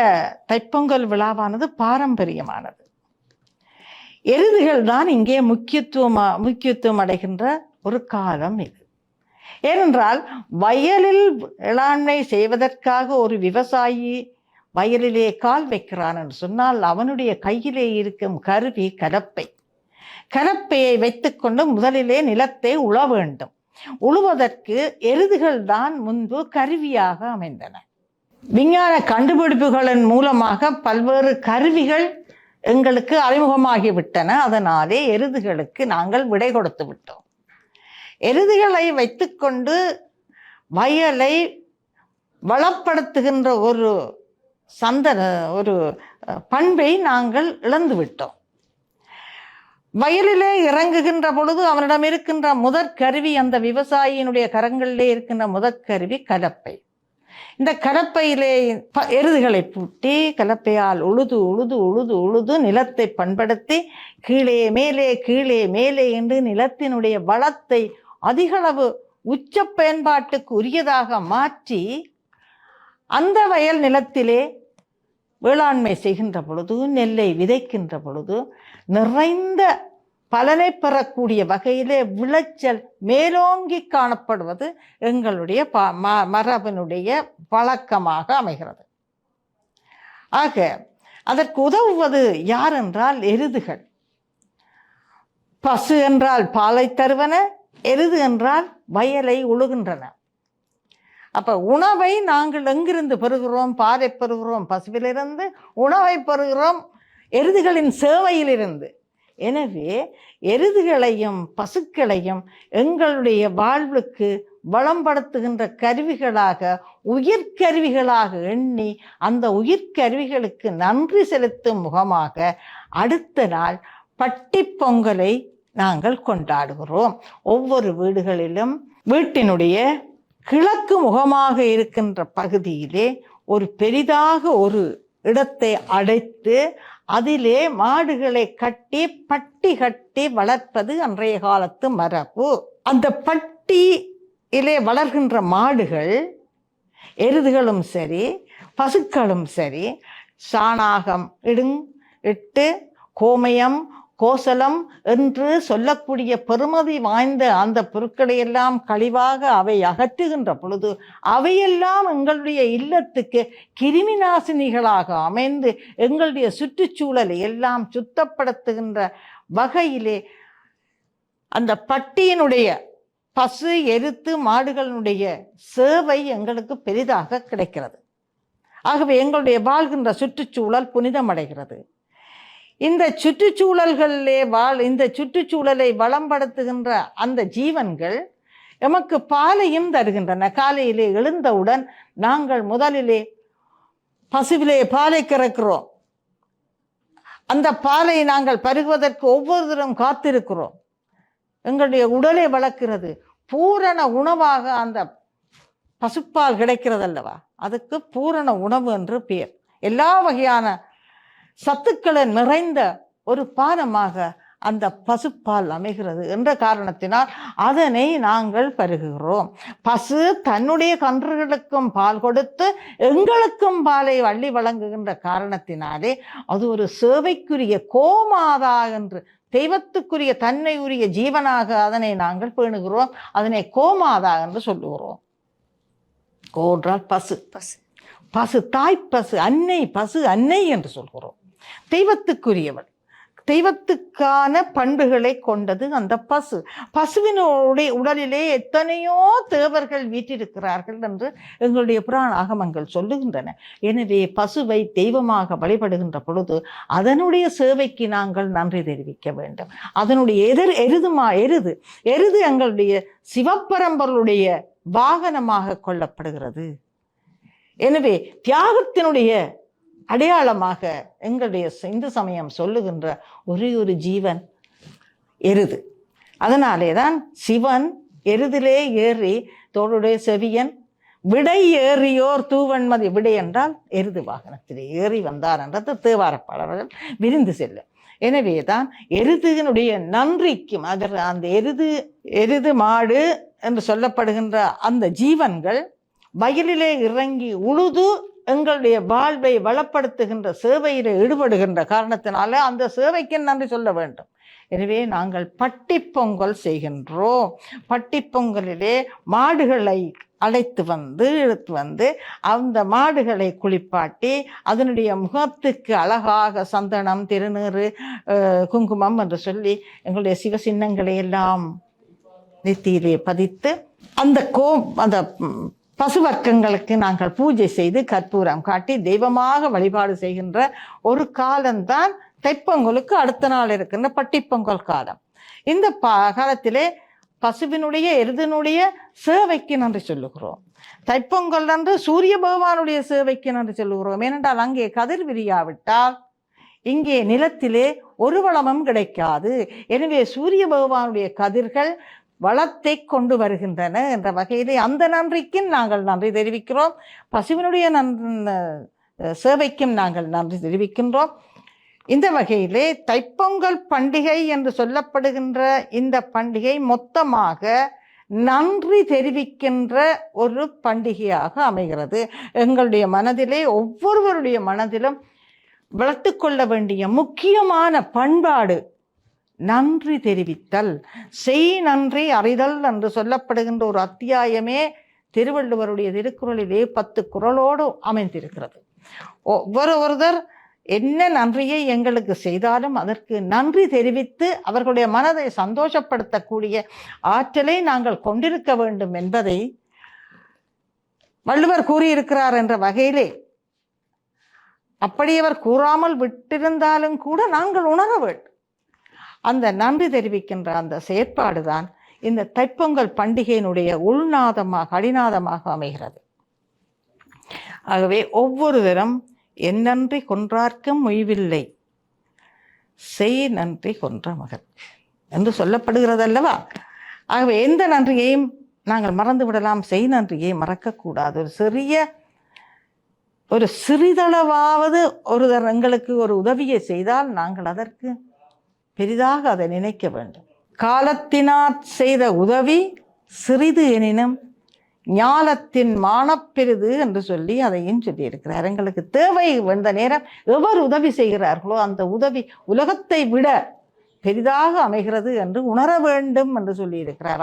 தைப்பொங்கல் விழாவானது பாரம்பரியமானது. எருதுகள் தான் இங்கே முக்கியத்துவம் அடைகின்ற ஒரு காலம் இது. ஏனென்றால் வயலில் வேளாண்மை செய்வதற்காக ஒரு விவசாயி வயலிலே கால் வைக்கிறான் என்று சொன்னால் அவனுடைய கையிலே இருக்கும் கருவி கலப்பை. கலப்பையை வைத்துக்கொண்டு முதலிலே நிலத்தை உழ வேண்டும். உழுவதற்கு எருதுகள் தான் முன்பு கருவியாக அமைந்தன. விஞ்ஞான கண்டுபிடிப்புகளின் மூலமாக பல்வேறு கருவிகள் எங்களுக்கு அறிமுகமாகிவிட்டன. அதனாலே எருதுகளுக்கு நாங்கள் விடை கொடுத்து விட்டோம். எருதுகளை வைத்துக்கொண்டு வயலை வளப்படுத்துகின்ற ஒரு பண்பை நாங்கள் இழந்து விட்டோம். வயலிலே இறங்குகின்ற பொழுது அவனிடம் இருக்கின்ற முதற் கருவி, அந்த விவசாயியினுடைய கரங்களிலே இருக்கின்ற முதற் கருவி கலப்பை. இந்த கலப்பையிலே எருதுகளை பூட்டி கலப்பையால் உழுது உழுது உழுது உழுது நிலத்தை பண்படுத்தி கீழே மேலே என்று நிலத்தினுடைய வளத்தை அதிகளவு உச்ச பயன்பாட்டுக்கு உரியதாக மாற்றி அந்த வயல் நிலத்திலே வேளாண்மை செய்கின்ற பொழுது, நெல்லை விதைக்கின்ற பொழுது நிறைந்த பலனை பெறக்கூடிய வகையிலே விளைச்சல் மேலோங்கி காணப்படுவது எங்களுடைய மரபினுடைய பழக்கமாக அமைகிறது. ஆக அதற்கு உதவுவது யார் என்றால் எருதுகள். பசு என்றால் பாலை தருவன, எருது என்றால் வயலை உழுகின்றன. அப்ப உணவை நாங்கள் எங்கிருந்து பெறுகிறோம்? பாலை பெறுகிறோம் பசுவிலிருந்து, உணவை பெறுகிறோம் எருதுகளின் சேவையிலிருந்து. எனவே எருதுகளையும் பசுக்களையும் எங்களுடைய வாழ்வுக்கு வளம்படுத்துகின்ற கருவிகளாக, உயிர்கருவிகளாக எண்ணி அந்த உயிர்கருவிகளுக்கு நன்றி செலுத்தும் முகமாக அடுத்த நாள் பட்டிப்பொங்கலை நாங்கள் கொண்டாடுகிறோம். ஒவ்வொரு வீடுகளிலும் வீட்டினுடைய கிழக்கு முகமாக இருக்கின்ற பகுதியிலே ஒரு பெரிதாக ஒரு இடத்தை அடைத்து அதிலே மாடுகளை பட்டி கட்டி வளர்ப்பது அன்றைய காலத்து மரபு. அந்த பட்டியிலே வளர்கின்ற மாடுகள், எருதுகளும் சரி பசுக்களும் சரி, சாணாகம் இட்டு கோமயம் கோசலம் என்று சொல்லக்கூடிய பெருமதி வாய்ந்த அந்த பொருட்களை எல்லாம் கழிவாக அவை அகற்றுகின்ற பொழுது அவையெல்லாம் எங்களுடைய இல்லத்துக்கு கிருமி நாசினிகளாக அமைந்து எங்களுடைய சுற்றுச்சூழலை எல்லாம் சுத்தப்படுத்துகின்ற வகையிலே அந்த பட்டியினுடைய பசு எருத்து மாடுகளினுடைய சேவை எங்களுக்கு பெரிதாக கிடைக்கிறது. ஆகவே எங்களுடைய வாழ்கின்ற சுற்றுச்சூழல் புனிதமடைகிறது. இந்த சுற்றுச்சூழல்களிலே இந்த சுற்றுச்சூழலை வளம்படுத்துகின்ற அந்த ஜீவன்கள் எமக்கு பாலையும் தருகின்றன. காலையிலே எழுந்தவுடன் நாங்கள் முதலிலே பசுவிலே பாலை கறக்கிறோம். அந்த பாலை நாங்கள் பருகுவதற்கு ஒவ்வொருத்தரும் காத்திருக்கிறோம். எங்களுடைய உடலை வளர்க்கிறது. பூரண உணவாக அந்த பசுப்பால் கிடைக்கிறது அல்லவா, அதுக்கு பூரண உணவு என்று பெயர். எல்லா வகையான சத்துக்களை நிறைந்த ஒரு பானமாக அந்த பசுப்பால் அமைகிறது என்ற காரணத்தினால் அதனை நாங்கள் பருகுகிறோம். பசு தன்னுடைய கன்றுகளுக்கும் பால் கொடுத்து எங்களுக்கும் பாலை அள்ளி வழங்குகின்ற காரணத்தினாலே அது ஒரு சேவைக்குரிய கோமாதா என்று, தெய்வத்துக்குரிய தன்மை உரிய ஜீவனாக அதனை நாங்கள் பேணுகிறோம். அதனை கோமாதா என்று சொல்லுகிறோம். கோ என்றால் பசு, பசு தாய் பசு, அன்னை பசு அன்னை என்று சொல்கிறோம். தெய்வத்துக்குரியவள், தெய்வத்துக்கான பண்புகளை கொண்டது அந்த பசு. பசுவினுடைய உடலிலே எத்தனையோ தேவர்கள் வீற்றிருக்கிறார்கள் என்று எங்களுடைய புராண ஆகமங்கள் சொல்லுகின்றன. எனவே பசுவை தெய்வமாக வழிபடுகின்ற பொழுது அதனுடைய சேவைக்கு நாங்கள் நன்றி தெரிவிக்க வேண்டும். அதனுடைய எருது எங்களுடைய சிவப்பரம்பருடைய வாகனமாக கொள்ளப்படுகிறது. எனவே தியாகத்தினுடைய அடையாளமாக எங்களுடைய இந்து சமயம் சொல்லுகின்ற ஒரே ஒரு ஜீவன் எருது. அதனாலே தான் சிவன் எருதிலே ஏறி தோளுடைய செவியன் விடை ஏறியோர் தூவன்மதி, விடை என்றால் எருது வாகனத்திலே ஏறி வந்தார் என்றது தேவாரப்பாளர்கள் விரிந்து செல்ல. எனவே தான் எருதினுடைய நன்றிக்கும் அந்த எருது மாடு என்று சொல்லப்படுகின்ற அந்த ஜீவன்கள் வயலிலே இறங்கி உழுது எங்களுடைய வாழ்வை வளப்படுத்துகின்ற சேவையில் ஈடுபடுகின்ற காரணத்தினால அந்த சேவைக்கு நன்றி சொல்ல வேண்டும். எனவே நாங்கள் பட்டிப்பொங்கல் செய்கின்றோம். பட்டிப்பொங்கலிலே மாடுகளை இழுத்து வந்து அந்த மாடுகளை குளிப்பாட்டி அதனுடைய முகத்துக்கு அழகாக சந்தனம், திருநீறு, குங்குமம் என்று சொல்லி எங்களுடைய சிவசின்னங்களை எல்லாம் நெத்தியிலே பதித்து அந்த பசுவர்க்கங்களுக்கு நாங்கள் பூஜை செய்து கற்பூரம் காட்டி தெய்வமாக வழிபாடு செய்கின்ற ஒரு காலம்தான் தைப்பொங்கலுக்கு அடுத்த நாள் இருக்கின்ற பட்டிப்பொங்கல் காலம். இந்த காலத்திலே பசுவினுடைய எருதினுடைய சேவைக்கு நன்றி சொல்லுகிறோம். தைப்பொங்கல் அன்று சூரிய பகவானுடைய சேவைக்கு நன்றி சொல்லுகிறோம். ஏனென்றால் அங்கே கதிர் விரியாவிட்டால் இங்கே நிலத்திலே ஒரு வளமும் கிடைக்காது. எனவே சூரிய பகவானுடைய கதிர்கள் வளத்தை கொண்டு வருகின்றன என்ற வகையிலே அந்த நன்றிக்கும் நாங்கள் நன்றி தெரிவிக்கிறோம். பசுவினுடைய சேவைக்கும் நாங்கள் நன்றி தெரிவிக்கின்றோம். இந்த வகையிலே தைப்பொங்கல் பண்டிகை என்று சொல்லப்படுகின்ற இந்த பண்டிகை மொத்தமாக நன்றி தெரிவிக்கின்ற ஒரு பண்டிகையாக அமைகிறது. எங்களுடைய மனதிலே, ஒவ்வொருவருடைய மனதிலும் வளர்த்து கொள்ள வேண்டிய முக்கியமான பண்பாடு நன்றி தெரிவித்தல். செய் நன்றி அறிதல் என்று சொல்லப்படுகின்ற ஒரு அத்தியாயமே திருவள்ளுவருடைய திருக்குறளிலே 10 குறளோடு அமைந்திருக்கிறது. ஒருவர் என்ன நன்றியை எங்களுக்கு செய்தாலும் அதற்கு நன்றி தெரிவித்து அவர்களுடைய மனதை சந்தோஷப்படுத்தக்கூடிய ஆற்றலை நாங்கள் கொண்டிருக்க வேண்டும் என்பதை வள்ளுவர் கூறியிருக்கிறார் என்ற வகையிலே, அப்படி அவர் கூறாமல் விட்டிருந்தாலும் கூட நாங்கள் உணர வேண்டும். அந்த நன்றி தெரிவிக்கின்ற அந்த செயற்பாடுதான் இந்த தைப்பொங்கல் பண்டிகையினுடைய உள்நாதமாக, அடிநாதமாக அமைகிறது. ஆகவே ஒவ்வொருவரும் என் நன்றி கொன்றார்க்கும் மொய்வில்லை, செய் நன்றி கொன்ற மகன் என்று சொல்லப்படுகிறது அல்லவா? ஆகவே எந்த நன்றியையும் நாங்கள் மறந்து விடலாம், செய் நன்றியை மறக்கக்கூடாது. ஒரு சிறிதளவாவது ஒருவர் எங்களுக்கு ஒரு உதவியை செய்தால் நாங்கள் அதற்கு பெரிதாக அதை நினைக்க வேண்டும். காலத்தினாற் செய்த உதவி சிறிது எனினும் ஞாலத்தின் மானப்பெரிது என்று சொல்லி அதையும் சொல்லியிருக்கிறார். எங்களுக்கு தேவை வந்த நேரம் எவர் உதவி செய்கிறார்களோ அந்த உதவி உலகத்தை விட பெரிதாக அமைகிறது என்று உணர வேண்டும் என்று சொல்லியிருக்கிறார்.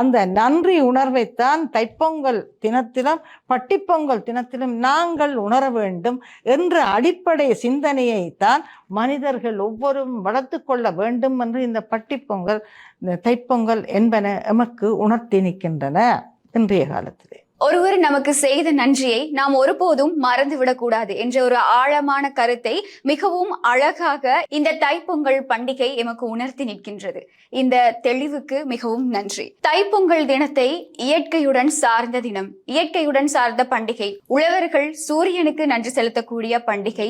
அந்த நன்றி உணர்வைத்தான் தைப்பொங்கல் தினத்திலும் பட்டிப்பொங்கல் தினத்திலும் நாங்கள் உணர வேண்டும் என்ற அடிப்படை சிந்தனையைத்தான் மனிதர்கள் ஒவ்வொருவரும் வளர்த்து கொள்ள வேண்டும் என்று இந்த பட்டிப்பொங்கல், இந்த தைப்பொங்கல் என்பன எமக்கு உணர்த்தி நிற்கின்றன. இன்றைய காலத்திலே ஒருவர் நமக்கு செய்த நன்றியை நாம் ஒருபோதும் மறந்துவிடக்கூடாது என்ற ஒரு ஆழமான கருத்தை மிகவும் அழகாக இந்த தைப்பொங்கல் பண்டிகை எமக்கு உணர்த்தி நிற்கின்றது. இந்த தெளிவுக்கு மிகவும் நன்றி. தைப்பொங்கல் தினத்தை இயற்கையுடன் சார்ந்த தினம், இயற்கையுடன் சார்ந்த பண்டிகை, உழவர்கள் சூரியனுக்கு நன்றி செலுத்தக்கூடிய பண்டிகை,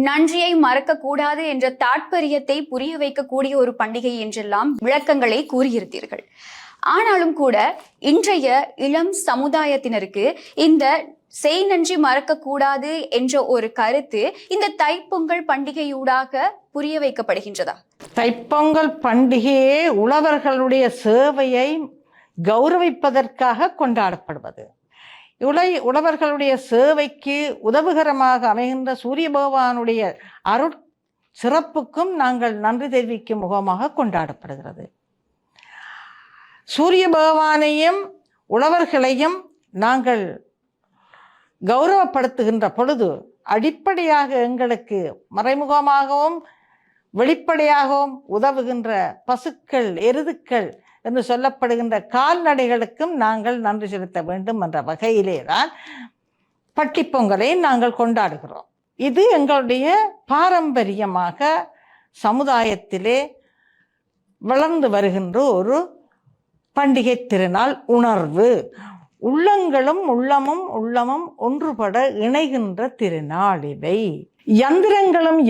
நன்றியை மறக்கக்கூடாது என்ற தாற்பயத்தை புரிய வைக்கக்கூடிய ஒரு பண்டிகை என்றெல்லாம் விளக்கங்களை கூறியிருத்தீர்கள். ஆனாலும் கூட இன்றைய இளம் சமுதாயத்தினருக்கு இந்த செய் நன்றி மறக்கக்கூடாது என்ற ஒரு கருத்து இந்த தைப்பொங்கல் பண்டிகையூடாக புரிய வைக்கப்படுகின்றதா? தைப்பொங்கல் பண்டிகையே உழவர்களுடைய சேவையை கௌரவிப்பதற்காக கொண்டாடப்படுவது. உழவர்களுடைய சேவைக்கு உதவுகரமாக அமைகின்ற சூரிய பகவானுடைய அருட் சிறப்புக்கும் நாங்கள் நன்றி தெரிவிக்கும் முகமாக கொண்டாடப்படுகிறது. சூரிய பகவானையும் உழவர்களையும் நாங்கள் கௌரவப்படுத்துகின்ற பொழுது அடிப்படையாக எங்களுக்கு மறைமுகமாகவும் வெளிப்படையாகவும் உதவுகின்ற பசுக்கள், எருதுக்கள் என்று சொல்லப்படுகின்ற கால்நடைகளுக்கும் நாங்கள் நன்றி செலுத்த வேண்டும் என்ற வகையிலே தான் பட்டிப்பொங்கலை நாங்கள் கொண்டாடுகிறோம். இது எங்களுடைய பாரம்பரியமாக சமுதாயத்திலே வளர்ந்து வருகின்ற ஒரு பண்டிகை திருநாள் உணர்வு. உள்ளங்களும் உள்ளமும் ஒன்றுபட இணைகின்ற திருநாள் இவை. யந்திரங்களும்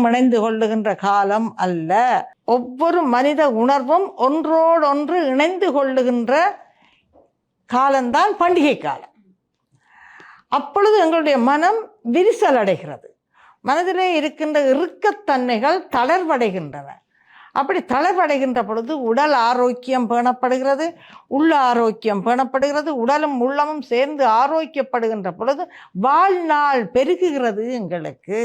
இணைந்து கொள்ளுகின்ற காலம் அல்ல. ஒவ்வொரு மனித உணர்வும் ஒன்றோடொன்று இணைந்து கொள்ளுகின்ற காலம்தான் பண்டிகை காலம். அப்பொழுது எங்களுடைய மனம் விரிசல் அடைகிறது. மனதிலே இருக்கின்ற இறுக்கத்தன்மைகள் தளர்வடைகின்றன. அப்படி தளர்வடைகின்ற பொழுது உடல் ஆரோக்கியம் பேணப்படுகிறது, உள்ள ஆரோக்கியம் பேணப்படுகிறது. உடலும் உள்ளமும் சேர்ந்து ஆரோக்கியப்படுகின்ற பொழுது வாழ்நாள் பெருகுகிறது. எங்களுக்கு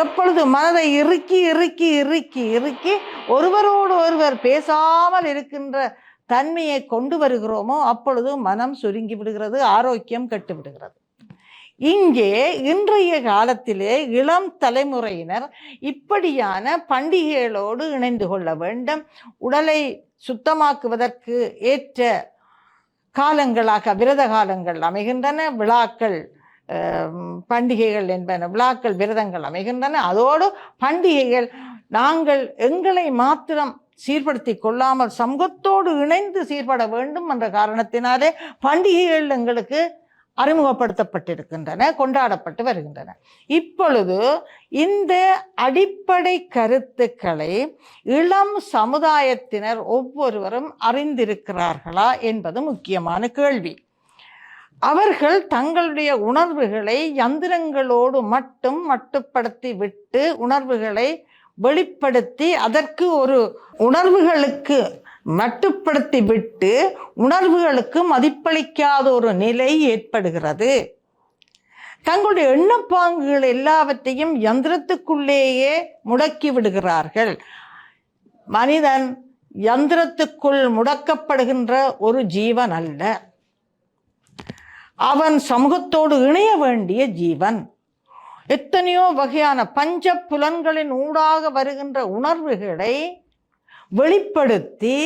எப்பொழுது மனதை இறுக்கி ஒருவரோடு ஒருவர் பேசாமல் இருக்கின்ற தன்மையை கொண்டு வருகிறோமோ அப்பொழுது மனம் சுருங்கி விடுகிறது, ஆரோக்கியம் கெட்டு விடுகிறது. இங்கே இன்றைய காலத்திலே இளம் தலைமுறையினர் இப்படியான பண்டிகைகளோடு இணைந்து கொள்ள வேண்டும். உடலை சுத்தமாக்குவதற்கு ஏற்ற காலங்களாக விரத காலங்கள் அமைகின்றன, விழாக்கள், பண்டிகைகள் என்பன விழாக்கள், விரதங்கள் அமைகின்றன. அதோடு பண்டிகைகள் நாங்கள் எங்களை மாத்திரம் சீர்படுத்தி கொள்ளாமல் சமூகத்தோடு இணைந்து சீர்பட வேண்டும் என்ற காரணத்தினாலே பண்டிகைகள் எங்களுக்கு அறிமுகப்படுத்தப்பட்டிருக்கின்றன, கொண்டாடப்பட்டு வருகின்றன. இப்பொழுது இந்த அடிப்படை கருத்துக்களை இளம் சமுதாயத்தினர் ஒவ்வொருவரும் அறிந்திருக்கிறார்களா என்பது முக்கியமான கேள்வி. அவர்கள் தங்களுடைய உணர்வுகளை யந்திரங்களோடு மட்டும் மட்டுப்படுத்தி விட்டு உணர்வுகளை வெளிப்படுத்தி அதற்கு ஒரு உணர்வுகளுக்கு மட்டுப்படுத்தி விட்டு உணர்வுகளுக்கு மதிப்பளிக்காத ஒரு நிலை ஏற்படுகிறது. தங்களுடைய எண்ணப்பாங்குகள் எல்லாவற்றையும் யந்திரத்துக்குள்ளேயே முடக்கி விடுகிறார்கள். மனிதன் யந்திரத்துக்குள் முடக்கப்படுகின்ற ஒரு ஜீவன் அல்ல, அவன் சமூகத்தோடு இணைய வேண்டிய ஜீவன். எத்தனையோ வகையான பஞ்ச புலன்களின் ஊடாக வருகின்ற உணர்வுகளை வெளிப்படுத்தி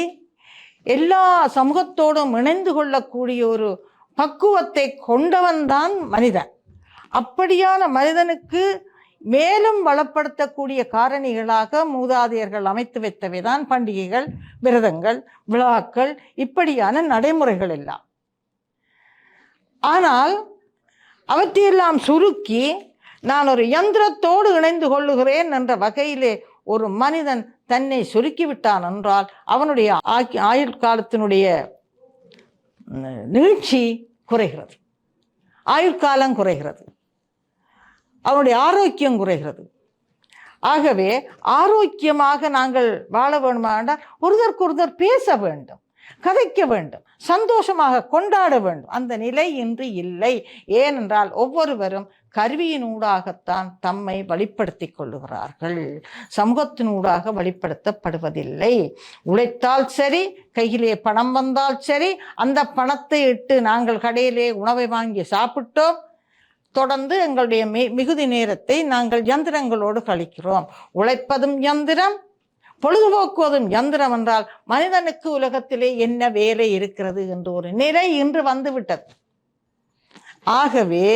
எல்லா சமூகத்தோடும் இணைந்து கொள்ளக்கூடிய ஒரு பக்குவத்தை கொண்டவன்தான் மனிதன். அப்படியான மனிதனுக்கு மேலும் வளப்படுத்தக்கூடிய காரணிகளாக மூதாதையர்கள் அமைத்து வைத்தவைதான் பண்டிகைகள், விரதங்கள், விழாக்கள், இப்படியான நடைமுறைகள் எல்லாம். ஆனால் அவற்றையெல்லாம் சுருக்கி நான் ஒரு யந்திரத்தோடு இணைந்து கொள்ளுகிறேன் என்ற வகையிலே ஒரு மனிதன் தன்னை சுருக்கிவிட்டான் என்றால் அவனுடைய ஆயுள் காலத்தினுடைய நீட்சி குறைகிறது, ஆயுட்காலம் குறைகிறது, அவனுடைய ஆரோக்கியம் குறைகிறது. ஆகவே ஆரோக்கியமாக நாங்கள் வாழ வேண்டுமா என்றால் ஒருதற்கொருத்தர் பேச வேண்டும், கதைக்க வேண்டும், சந்தோஷமாக கொண்டாட வேண்டும். அந்த நிலை இன்று இல்லை. ஏனென்றால் ஒவ்வொருவரும் கருவியினூடாகத்தான் தம்மை வெளிப்படுத்தி கொள்ளுகிறார்கள், சமூகத்தினூடாக வெளிப்படுத்தப்படுவதில்லை. உழைத்தால் சரி, கையிலே பணம் வந்தால் சரி, அந்த பணத்தை இட்டு நாங்கள் கடையிலே உணவை வாங்கி சாப்பிட்டோம், தொடர்ந்து எங்களுடைய மிகுதி நேரத்தை நாங்கள் யந்திரங்களோடு கழிக்கிறோம். உழைப்பதும் யந்திரம், பொழுதுபோக்குவதும் யந்திரம் என்றால் மனிதனுக்கு உலகத்திலே என்ன வேலை இருக்கிறது என்ற ஒரு நிலை இன்று வந்துவிட்டது. ஆகவே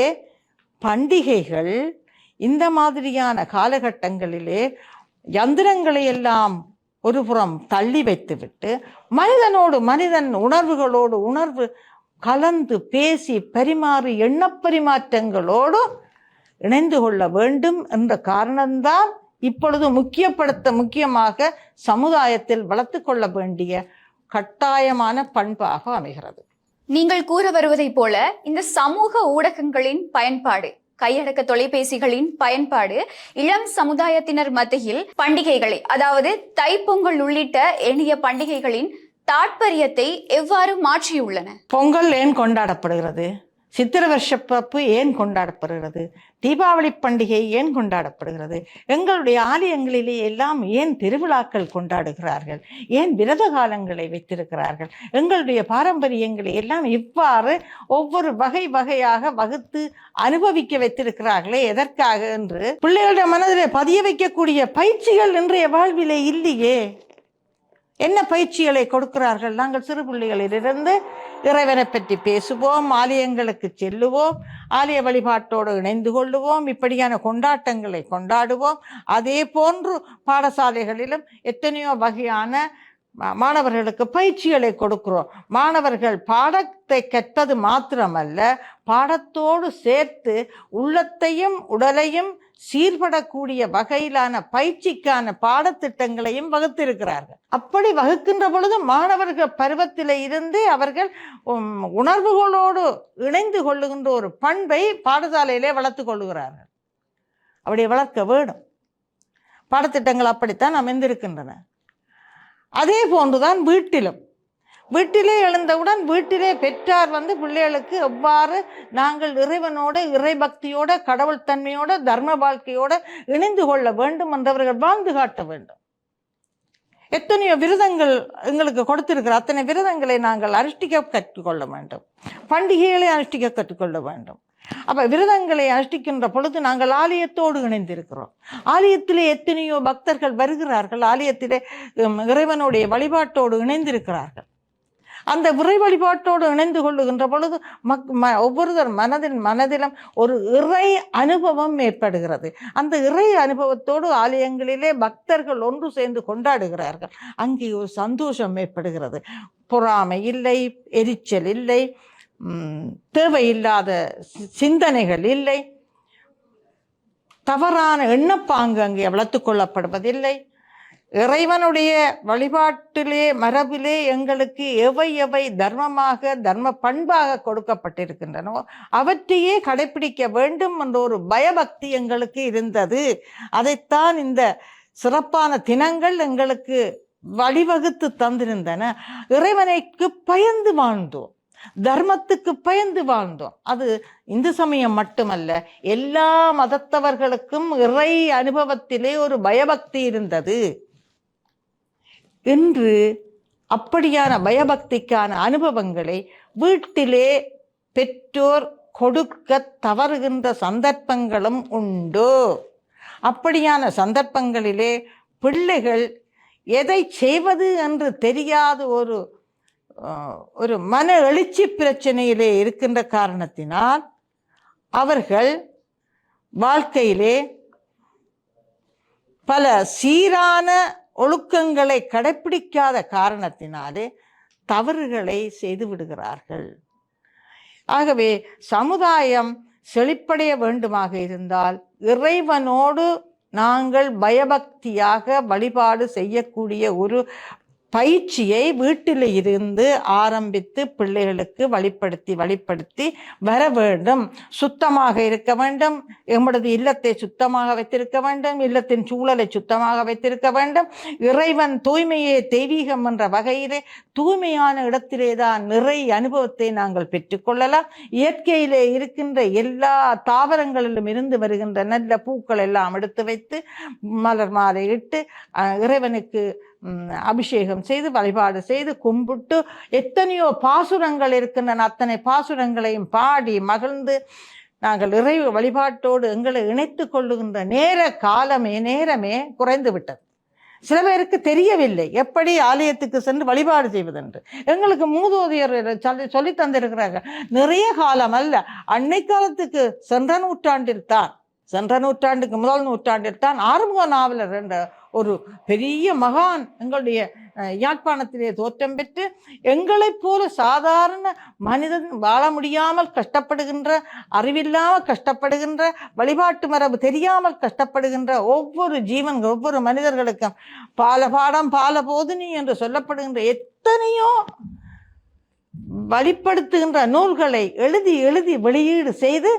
பண்டிகைகள் இந்த மாதிரியான காலகட்டங்களிலே யந்திரங்களை எல்லாம் ஒரு புறம் தள்ளி வைத்துவிட்டு மனிதனோடு மனிதன் உணர்வுகளோடு உணர்வு கலந்து பேசி பரிமாறி எண்ணப்பரிமாற்றங்களோடு இணைந்து கொள்ள வேண்டும் என்ற காரணம்தான் இப்பொழுது முக்கியமாக சமுதாயத்தில் வளர்த்து கொள்ள வேண்டிய கட்டாயமான பண்பாக அமைகிறது. நீங்கள் கூற வருவதைப் போல இந்த சமூக ஊடகங்களின் பயன்பாடு, கையடக்க தொலைபேசிகளின் பயன்பாடு இளம் சமுதாயத்தினர் மத்தியில் பண்டிகைகளை, அதாவது தைப்பொங்கல் உள்ளிட்ட எளிய பண்டிகைகளின் தாற்பயத்தை எவ்வாறு மாற்றியுள்ளன? பொங்கல் ஏன் கொண்டாடப்படுகிறது? சித்திரை வருஷப்பப்பு ஏன் கொண்டாடப்படுகிறது? தீபாவளி பண்டிகை ஏன் கொண்டாடப்படுகிறது? எங்களுடைய ஆலயங்களிலே எல்லாம் ஏன் திருவிழாக்கள் கொண்டாடுகிறார்கள்? ஏன் விரத காலங்களை வைத்திருக்கிறார்கள்? எங்களுடைய பாரம்பரியங்களை எல்லாம் இவ்வாறு ஒவ்வொரு வகையாக வகுத்து அனுபவிக்க வைத்திருக்கிறார்களே, எதற்காக என்று பிள்ளைகளுடைய மனதிலே பதிய வைக்கக்கூடிய பயிற்சிகள் இன்றைய வாழ்விலே இல்லையே. என்ன பயிற்சிகளை கொடுக்கிறார்கள்? நாங்கள் சிறு பிள்ளைகளிலிருந்து இறைவனை பற்றி பேசுவோம், ஆலயங்களுக்கு செல்லுவோம், ஆலய வழிபாட்டோடு இணைந்து கொள்ளுவோம், இப்படியான கொண்டாட்டங்களை கொண்டாடுவோம். அதே போன்று பாடசாலைகளிலும் எத்தனையோ வகையான மாணவர்களுக்கு பயிற்சிகளை கொடுக்கிறோம். மாணவர்கள் பாடத்தை கற்பது மாத்திரமல்ல, பாடத்தோடு சேர்த்து உள்ளத்தையும் உடலையும் சீர்படக்கூடிய வகையிலான பயிற்சிக்கான பாடத்திட்டங்களையும் வகுத்திருக்கிறார்கள். அப்படி வகுக்கின்ற பொழுது மாணவர்கள் பருவத்திலே இருந்து அவர்கள் உணர்வுகளோடு இணைந்து கொள்ளுகின்ற ஒரு பண்பை பாடசாலையிலே வளர்த்து கொள்ளுகிறார்கள். அப்படி வளர்க்க வேண்டும். பாடத்திட்டங்கள் அப்படித்தான் அமைந்திருக்கின்றன. அதே போன்றுதான் வீட்டிலே எழுந்தவுடன் வீட்டிலே பெற்றார் பிள்ளைகளுக்கு எவ்வாறு நாங்கள் இறைவனோட, இறைபக்தியோட, கடவுள் தன்மையோட, தர்ம வாழ்க்கையோட இணைந்து கொள்ள வேண்டும் என்றவர்கள் வாழ்ந்து காட்ட வேண்டும். எத்தனையோ விரதங்கள் எங்களுக்கு கொடுத்திருக்கிற அத்தனை விரதங்களை நாங்கள் அனுஷ்டிக்க கற்றுக்கொள்ள வேண்டும், பண்டிகைகளை அனுஷ்டிக்க கற்றுக்கொள்ள வேண்டும். அப்ப விரதங்களை அனுஷ்டிக்கின்ற பொழுது நாங்கள் ஆலயத்தோடு இணைந்திருக்கிறோம். ஆலயத்திலே எத்தனையோ பக்தர்கள் வருகிறார்கள், ஆலயத்திலே இறைவனுடைய வழிபாட்டோடு இணைந்திருக்கிறார்கள். அந்த விரை வழிபாட்டோடு இணைந்து கொள்ளுகின்ற பொழுது ஒவ்வொருவர் மனதிலும் ஒரு இறை அனுபவம் ஏற்படுகிறது. அந்த இறை அனுபவத்தோடு ஆலயங்களிலே பக்தர்கள் ஒன்று சேர்ந்து கொண்டாடுகிறார்கள். அங்கே ஒரு சந்தோஷம் ஏற்படுகிறது. பொறாமை இல்லை, எரிச்சல் இல்லை, தேவையில்லாத சிந்தனைகள் இல்லை, தவறான எண்ணப்பாங்கு அங்கே வளர்த்து கொள்ளப்படுவதில்லை. இறைவனுடைய வழிபாட்டிலே மரபிலே எங்களுக்கு எவை எவை தர்மமாக தர்ம பண்பாக கொடுக்கப்பட்டிருக்கின்றனோ அவற்றையே கடைபிடிக்க வேண்டும் என்ற ஒரு பயபக்தி எங்களுக்கு இருந்தது. அதைத்தான் இந்த சிறப்பான தினங்கள் எங்களுக்கு வழிவகுத்து தந்திருந்தன. இறைவனைக்கு பயந்து வாழ்ந்தோம், தர்மத்துக்கு பயந்து வாழ்ந்தோம். அது இந்து சமயம் மட்டுமல்ல, எல்லா மதத்தவர்களுக்கும் இறை அனுபவத்திலே ஒரு பயபக்தி இருந்தது. இன்று அப்படியான பயபக்திக்கான அனுபவங்களை வீட்டிலே பெற்றோர் கொடுக்க தவறுகின்ற சந்தர்ப்பங்களும் உண்டு. அப்படியான சந்தர்ப்பங்களிலே பிள்ளைகள் எதை செய்வது என்று தெரியாத ஒரு மன எழுச்சி பிரச்சனையிலே இருக்கின்ற காரணத்தினால் அவர்கள் வாழ்க்கையிலே பல சீரான ஒழுக்கங்களை கடைப்பிடிக்காத காரணத்தினாலே தவறுகளை செய்து விடுகிறார்கள். ஆகவே சமுதாயம் செழிப்படைய வேண்டுமாக இருந்தால் இறைவனோடு நாங்கள் பயபக்தியாக வழிபாடு செய்யக்கூடிய ஒரு பயிற்சியை வீட்டில் இருந்து ஆரம்பித்து பிள்ளைகளுக்கு வழிப்படுத்தி வர வேண்டும். சுத்தமாக இருக்க வேண்டும், எமது இல்லத்தை சுத்தமாக வைத்திருக்க வேண்டும், இல்லத்தின் சூழலை சுத்தமாக வைத்திருக்க வேண்டும். இறைவன் தூய்மையே தெய்வீகம் என்ற வகையிலே தூய்மையான இடத்திலே தான் நிறைய அனுபவத்தை நாங்கள் பெற்றுக்கொள்ளலாம். இயற்கையிலே இருக்கின்ற எல்லா தாவரங்களிலும் இருந்து வருகின்ற நல்ல பூக்கள் எல்லாம் எடுத்து வைத்து மலர் மாலை இட்டு இறைவனுக்கு அபிஷேகம் செய்து வழிபாடு செய்து கும்பிட்டு எத்தனையோ பாசுரங்கள் இருக்கின்றன. அத்தனை பாசுரங்களையும் பாடி மகிழ்ந்து நாங்கள் இறை வழிபாட்டோடு எங்களை இணைத்து கொள்ளுகின்ற நேரமே குறைந்து விட்டது. சில பேருக்கு தெரியவில்லை எப்படி ஆலயத்துக்கு சென்று வழிபாடு செய்வதென்று. எங்களுக்கு மூதோதையர் சொல்லி தந்திருக்கிறாங்க. நிறைய காலம் அல்ல, அன்னை காலத்துக்கு சென்ற நூற்றாண்டுக்கு முதல் நூற்றாண்டில் தான் ஆறுமுக நாவலர் என்ற ஒரு பெரிய மகான் எங்களுடைய யாழ்ப்பாணத்திலே தோற்றம் பெற்று எங்களைப் போல சாதாரண மனிதன் வாழ முடியாமல் கஷ்டப்படுகின்ற, அறிவில்லாமல் கஷ்டப்படுகின்ற, வழிபாட்டு மரபு தெரியாமல் கஷ்டப்படுகின்ற ஒவ்வொரு ஒவ்வொரு மனிதர்களுக்கும் பால போதினி என்று சொல்லப்படுகின்ற எத்தனையோ வழிப்படுத்துகின்ற நூல்களை எழுதி வெளியீடு செய்து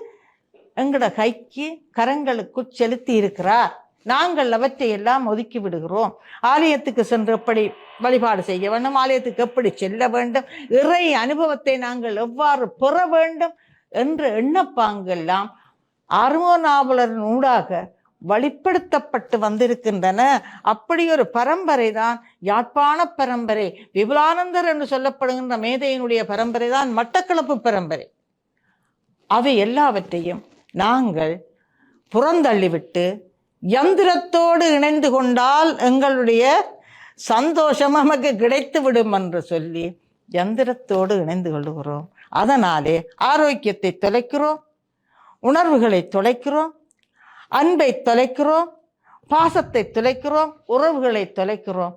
எங்களோட கைக்கு கரங்களுக்குள் செலுத்தி இருக்கிறார். நாங்கள் அவற்றை எல்லாம் ஒதுக்கி விடுகிறோம். ஆலயத்துக்கு சென்று எப்படி வழிபாடு செய்ய வேண்டும், ஆலயத்துக்கு எப்படி செல்ல வேண்டும், இறை அனுபவத்தை நாங்கள் எவ்வாறு பெற வேண்டும் என்ற எண்ணப்பாங்கெல்லாம் ஆறுமுக நாவலரின் ஊடாக வழிப்படுத்தப்பட்டு வந்திருக்கின்றன. அப்படி ஒரு பரம்பரை தான் யாழ்ப்பாண பரம்பரை. விபுலானந்தர் என்று சொல்லப்படுகின்ற மேதையினுடைய பரம்பரை தான் மட்டக்களப்பு பரம்பரை. அவை எல்லாவற்றையும் நாங்கள் புறந்தள்ளிவிட்டு யந்திரத்தோடு இணைந்து கொண்டால் எங்களுடைய சந்தோஷம் நமக்கு கிடைத்து விடும் என்று சொல்லி யந்திரத்தோடு இணைந்து கொள்ளுகிறோம். அதனாலே ஆரோக்கியத்தை தொலைக்கிறோம், உணர்வுகளை தொலைக்கிறோம், அன்பை தொலைக்கிறோம், பாசத்தை தொலைக்கிறோம், உறவுகளை தொலைக்கிறோம்,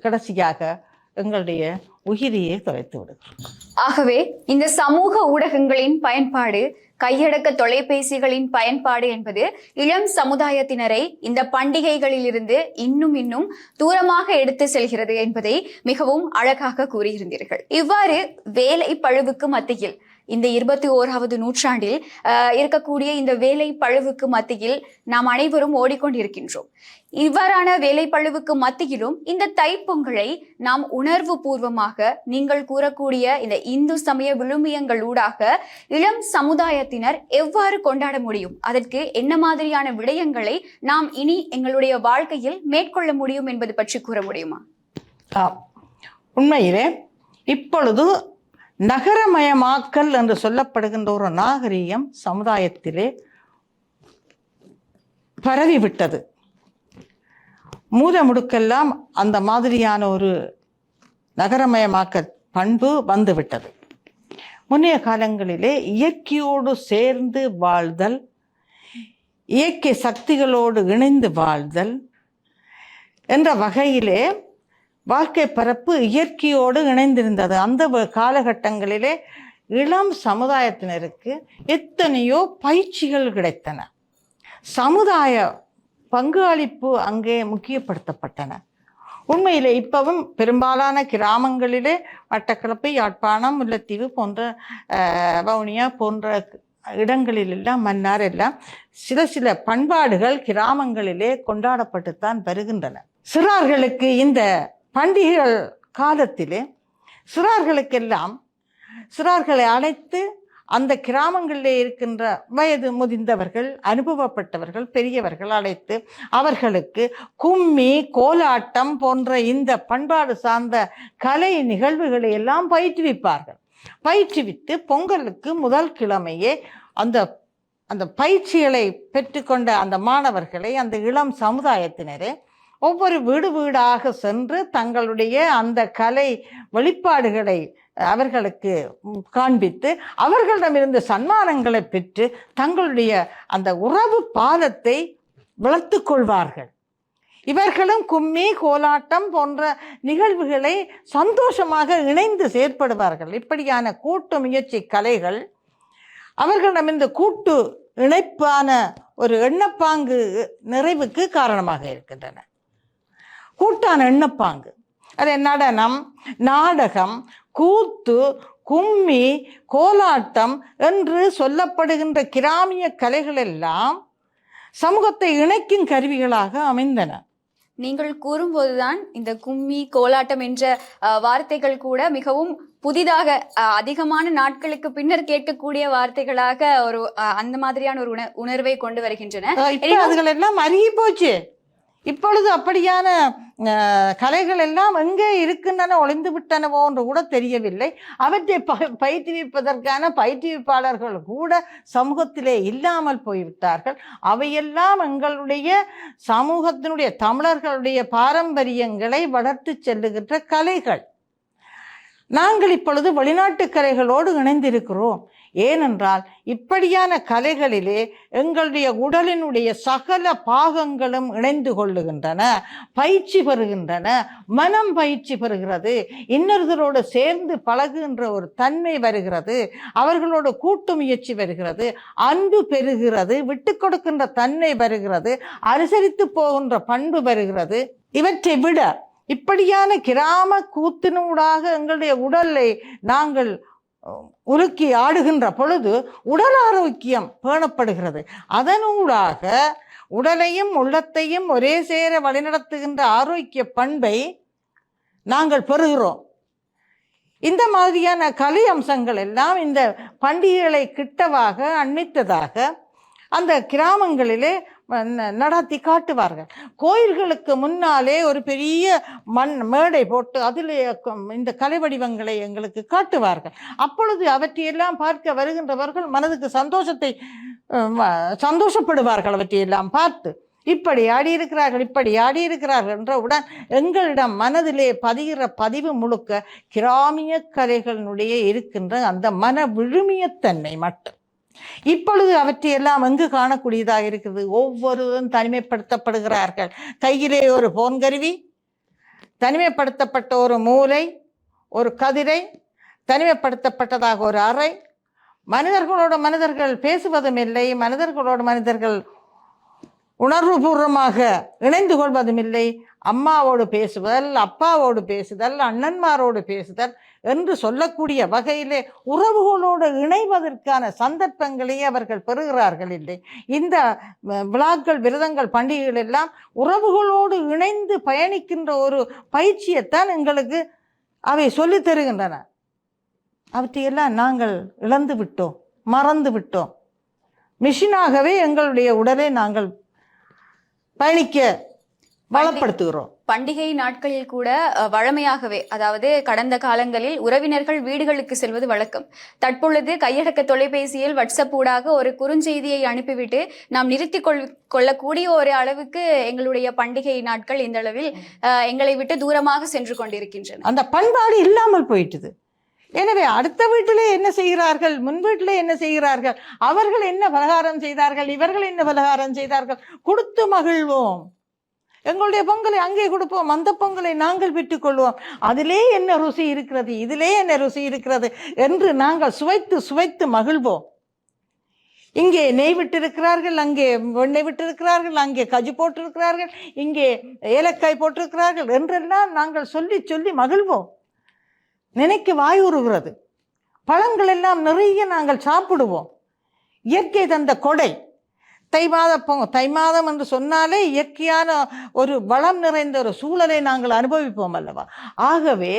கடைசியாக எங்களுடைய உயிரையே தொலைத்து விடுகிறோம். ஆகவே இந்த சமூக ஊடகங்களின் பயன்பாடு, கையடக்க தொலைபேசிகளின் பயன்பாடு என்பது இளம் சமுதாயத்தினரை இந்த பண்டிகைகளிலிருந்து இன்னும் தூரமாக எடுத்து செல்கிறது என்பதை மிகவும் அழகாக கூறியிருந்தீர்கள். இவ்வாறு வேலை பழுவுக்கு மத்தியில் இந்த 21வது நூற்றாண்டில் இருக்கக்கூடிய இந்த வேலை பழுவுக்கு மத்தியில் நாம் அனைவரும் ஓடிக்கொண்டிருக்கின்றோம். இவ்வாறான வேலை பழுவுக்கு மத்தியிலும் இந்த தைப்பொங்கலை நாம் உணர்வு பூர்வமாக நீங்கள் கூறக்கூடிய இந்த இந்து சமய விழுமியங்கள் ஊடாக இளம் சமுதாயத்தினர் எவ்வாறு கொண்டாட முடியும், அதற்கு என்ன மாதிரியான விடயங்களை நாம் இனி எங்களுடைய வாழ்க்கையில் மேற்கொள்ள முடியும் என்பது பற்றி கூற முடியுமா? உண்மையிலே இப்பொழுது நகரமயமாக்கல் என்று சொல்லப்படுகின்ற ஒரு நாகரீகம் சமுதாயத்திலே பரவிவிட்டது. முடுக்கெல்லாம் அந்த மாதிரியான ஒரு நகரமயமாக்கல் பண்பு வந்துவிட்டது. முன்னைய காலங்களிலே இயற்கையோடு சேர்ந்து வாழ்தல், இயற்கை சக்திகளோடு இணைந்து வாழ்தல் என்ற வகையிலே வாழ்க்கை பரப்பு இயற்கையோடு இணைந்திருந்தது. அந்த காலகட்டங்களிலே இளம் சமுதாயத்தினருக்கு எத்தனையோ பயிற்சிகள் கிடைத்தன. சமுதாய பங்களிப்பு அங்கே முக்கியப்படுத்தப்பட்டன. உண்மையிலே இப்பவும் பெரும்பாலான கிராமங்களிலே மட்டக்களப்பு, யாழ்ப்பாணம், முல்லைத்தீவு போன்ற வவுனியா போன்ற இடங்களிலெல்லாம் மன்னார் எல்லாம் சில பண்பாடுகள் கிராமங்களிலே கொண்டாடப்பட்டுத்தான் வருகின்றன. சிறார்களுக்கு இந்த பண்டிகைகள் காலத்திலே சிறார்களை அழைத்து அந்த கிராமங்களிலே இருக்கின்ற வயது முதிர்ந்தவர்கள், அனுபவப்பட்டவர்கள், பெரியவர்கள் அழைத்து அவர்களுக்கு கும்மி, கோலாட்டம் போன்ற இந்த பண்பாடு சார்ந்த கலை நிகழ்வுகளை எல்லாம் பயிற்றுவிப்பார்கள். பயிற்றுவித்து பொங்கலுக்கு முதல் கிழமையே அந்த பயிற்சிகளை பெற்றுக்கொண்ட அந்த மாணவர்களை, அந்த இளம் சமுதாயத்தினரே ஒவ்வொரு வீடாக சென்று தங்களுடைய அந்த கலை வெளிப்பாடுகளை அவர்களுக்கு காண்பித்து அவர்களிடமிருந்து சன்மானங்களை பெற்று தங்களுடைய அந்த உறவு பாலத்தை வளர்த்து கொள்வார்கள். இவர்களும் கும்மி, கோலாட்டம் போன்ற நிகழ்வுகளை சந்தோஷமாக இணைந்து செயற்படுவார்கள். இப்படியான கூட்டு முயற்சி கலைகள் அவர்களிடமிருந்து கூட்டு இணைப்பான ஒரு எண்ணப்பாங்கு நிறைவுக்கு காரணமாக இருக்கின்றன. கூட்டான எண்ணப்பாங்கு, அது நடனம், நாடகம், கூத்து, கும்மி, கோலாட்டம் என்று சொல்லப்படுகின்ற கிராமிய கலைகள் எல்லாம் சமூகத்தை இணைக்கும் கருவிகளாக அமைந்தன. நீங்கள் கூறும்போதுதான் இந்த கும்மி, கோலாட்டம் என்ற வார்த்தைகள் கூட மிகவும் புதிதாக அதிகமான நாட்களுக்கு பின்னர் கேட்கக்கூடிய வார்த்தைகளாக ஒரு அந்த மாதிரியான ஒரு உணர்வை கொண்டு வருகின்றன. அதுகள் எல்லாம் அருகி போச்சு. இப்பொழுது அப்படியான கலைகள் எல்லாம் எங்கே இருக்கின்றன, ஒளிந்து விட்டனவோ என்று கூட தெரியவில்லை. அவற்றை பயிற்றுவிப்பதற்கான பயிற்றுவிப்பாளர்கள் கூட சமூகத்திலே இல்லாமல் போய்விட்டார்கள். அவையெல்லாம் எங்களுடைய சமூகத்தினுடைய தமிழர்களுடைய பாரம்பரியங்களை வளர்த்து செல்லுகின்ற கலைகள். நாங்கள் இப்பொழுது வெளிநாட்டு கலைகளோடு இணைந்திருக்கிறோம். ஏனென்றால் இப்படியான கலைகளிலே எங்களுடைய உடலினுடைய சகல பாகங்களும் இணைந்து கொள்ளுகின்றன, பயிற்சி பெறுகின்றன, மனம் பயிற்சி பெறுகிறது, இன்னொருவரோடு சேர்ந்து பழகுகின்ற ஒரு தன்மை வருகிறது, அவர்களோடு கூட்டு முயற்சி வருகிறது, அன்பு பெறுகிறது, விட்டு கொடுக்கின்ற தன்மை வருகிறது, அனுசரித்து போகின்ற பண்பு வருகிறது. இவற்றை விட இப்படியான கிராம கூத்தினூடாக எங்களுடைய உடலை நாங்கள் உருக்கி ஆடுகின்ற பொழுது உடல் ஆரோக்கியம் பேணப்படுகிறது. அதனூடாக உடலையும் உள்ளத்தையும் ஒரே சேர வழிநடத்துகின்ற ஆரோக்கிய பண்பை நாங்கள் பெறுகிறோம். இந்த மாதிரியான கலை அம்சங்கள் எல்லாம் இந்த பண்டிகைகளை கிட்டவாக அண்மித்ததாக அந்த கிராமங்களிலே நடத்தி காட்டுவார்கள். கோயில்களுக்கு முன்னாலே ஒரு பெரிய மேடை போட்டு அதில் இந்த கலை வடிவங்களை எங்களுக்கு காட்டுவார்கள். அப்பொழுது அவற்றையெல்லாம் பார்க்க வருகின்றவர்கள் மனதுக்கு சந்தோஷப்படுவார்கள். அவற்றையெல்லாம் பார்த்து இப்படி ஆடியிருக்கிறார்கள் என்றவுடன் எங்களிடம் மனதிலே பதிகிற பதிவு முழுக்க கிராமிய கலைகளினுடைய இருக்கின்ற அந்த மன விழுமியத்தன்மை மட்டும். இப்பொழுது அவற்றையெல்லாம் எங்கு காணக்கூடியதாக இருக்கிறது? ஒவ்வொருவரும் தனிமைப்படுத்தப்படுகிறார்கள். கையிலே ஒரு போன் கருவி, தனிமைப்படுத்தப்பட்ட ஒரு மூலை, ஒரு கதிரை, தனிமைப்படுத்தப்பட்டதாக ஒரு அறை, மனிதர்களோடு மனிதர்கள் பேசுவதும் இல்லை, மனிதர்களோடு மனிதர்கள் உணர்வுபூர்வமாக இணைந்து கொள்வதும் இல்லை. அம்மாவோடு பேசுதல், அப்பாவோடு பேசுதல், அண்ணன்மாரோடு பேசுதல் என்று சொல்லக்கூடிய வகையிலே உறவுகளோடு இணைவதற்கான சந்தர்ப்பங்களை அவர்கள் பெறுகிறார்கள் இல்லை. இந்த விழாக்கள், விரதங்கள், பண்டிகைகள் எல்லாம் உறவுகளோடு இணைந்து பயணிக்கின்ற ஒரு பயிற்சியைத்தான் எங்களுக்கு அவை சொல்லித் தருகின்றன. அவற்றையெல்லாம் நாங்கள் இழந்து விட்டோம், மறந்து விட்டோம். மிஷினாகவே எங்களுடைய உடலை நாங்கள் பயணிக்க பலப்படுத்துகிறோம். பண்டிகை நாட்களில் கூட வழமையாகவே, அதாவது கடந்த காலங்களில் உறவினர்கள் வீடுகளுக்கு செல்வது வழக்கம். தற்பொழுது கையடக்க தொலைபேசியில் வாட்ஸ்அப் ஊடாக ஒரு குறுஞ்செய்தியை அனுப்பிவிட்டு நாம் நிறுத்தி கொள்ளக்கூடிய ஒரு அளவுக்கு எங்களுடைய பண்டிகை நாட்கள் இந்த அளவில் எங்களை விட்டு தூரமாக சென்று கொண்டிருக்கின்றன. அந்த பண்பாடு இல்லாமல் போயிட்டுது. எனவே அடுத்த வீட்டிலே என்ன செய்கிறார்கள், முன் வீட்டிலே என்ன செய்கிறார்கள், அவர்கள் என்ன பலகாரம் செய்தார்கள், இவர்கள் என்ன பலகாரம் செய்தார்கள், கொடுத்து மகிழ்வோம். எங்களுடைய பொங்கலை அங்கே கொடுப்போம், அந்த பொங்கலை நாங்கள் பெற்றுக்கொள்வோம், அதிலே என்ன ருசி இருக்கிறது, இதிலே என்ன ருசி இருக்கிறது என்று நாங்கள் சுவைத்து சுவைத்து மகிழ்வோம். இங்கே நெய் விட்டிருக்கிறார்கள், அங்கே வெண்ணெய் விட்டிருக்கிறார்கள், அங்கே கஜு போட்டிருக்கிறார்கள், இங்கே ஏலக்காய் போட்டிருக்கிறார்கள் என்றெல்லாம் நாங்கள் சொல்லி சொல்லி மகிழ்வோம். நினைக்க வாயுறுகிறது. பழங்கள் எல்லாம் நிறைய நாங்கள் சாப்பிடுவோம். இயற்கை தந்த கொடை. தை மாதம் என்று சொன்னாலே இயற்கையான ஒரு வளம் நிறைந்த ஒரு சூழலை நாங்கள் அனுபவிப்போம் அல்லவா. ஆகவே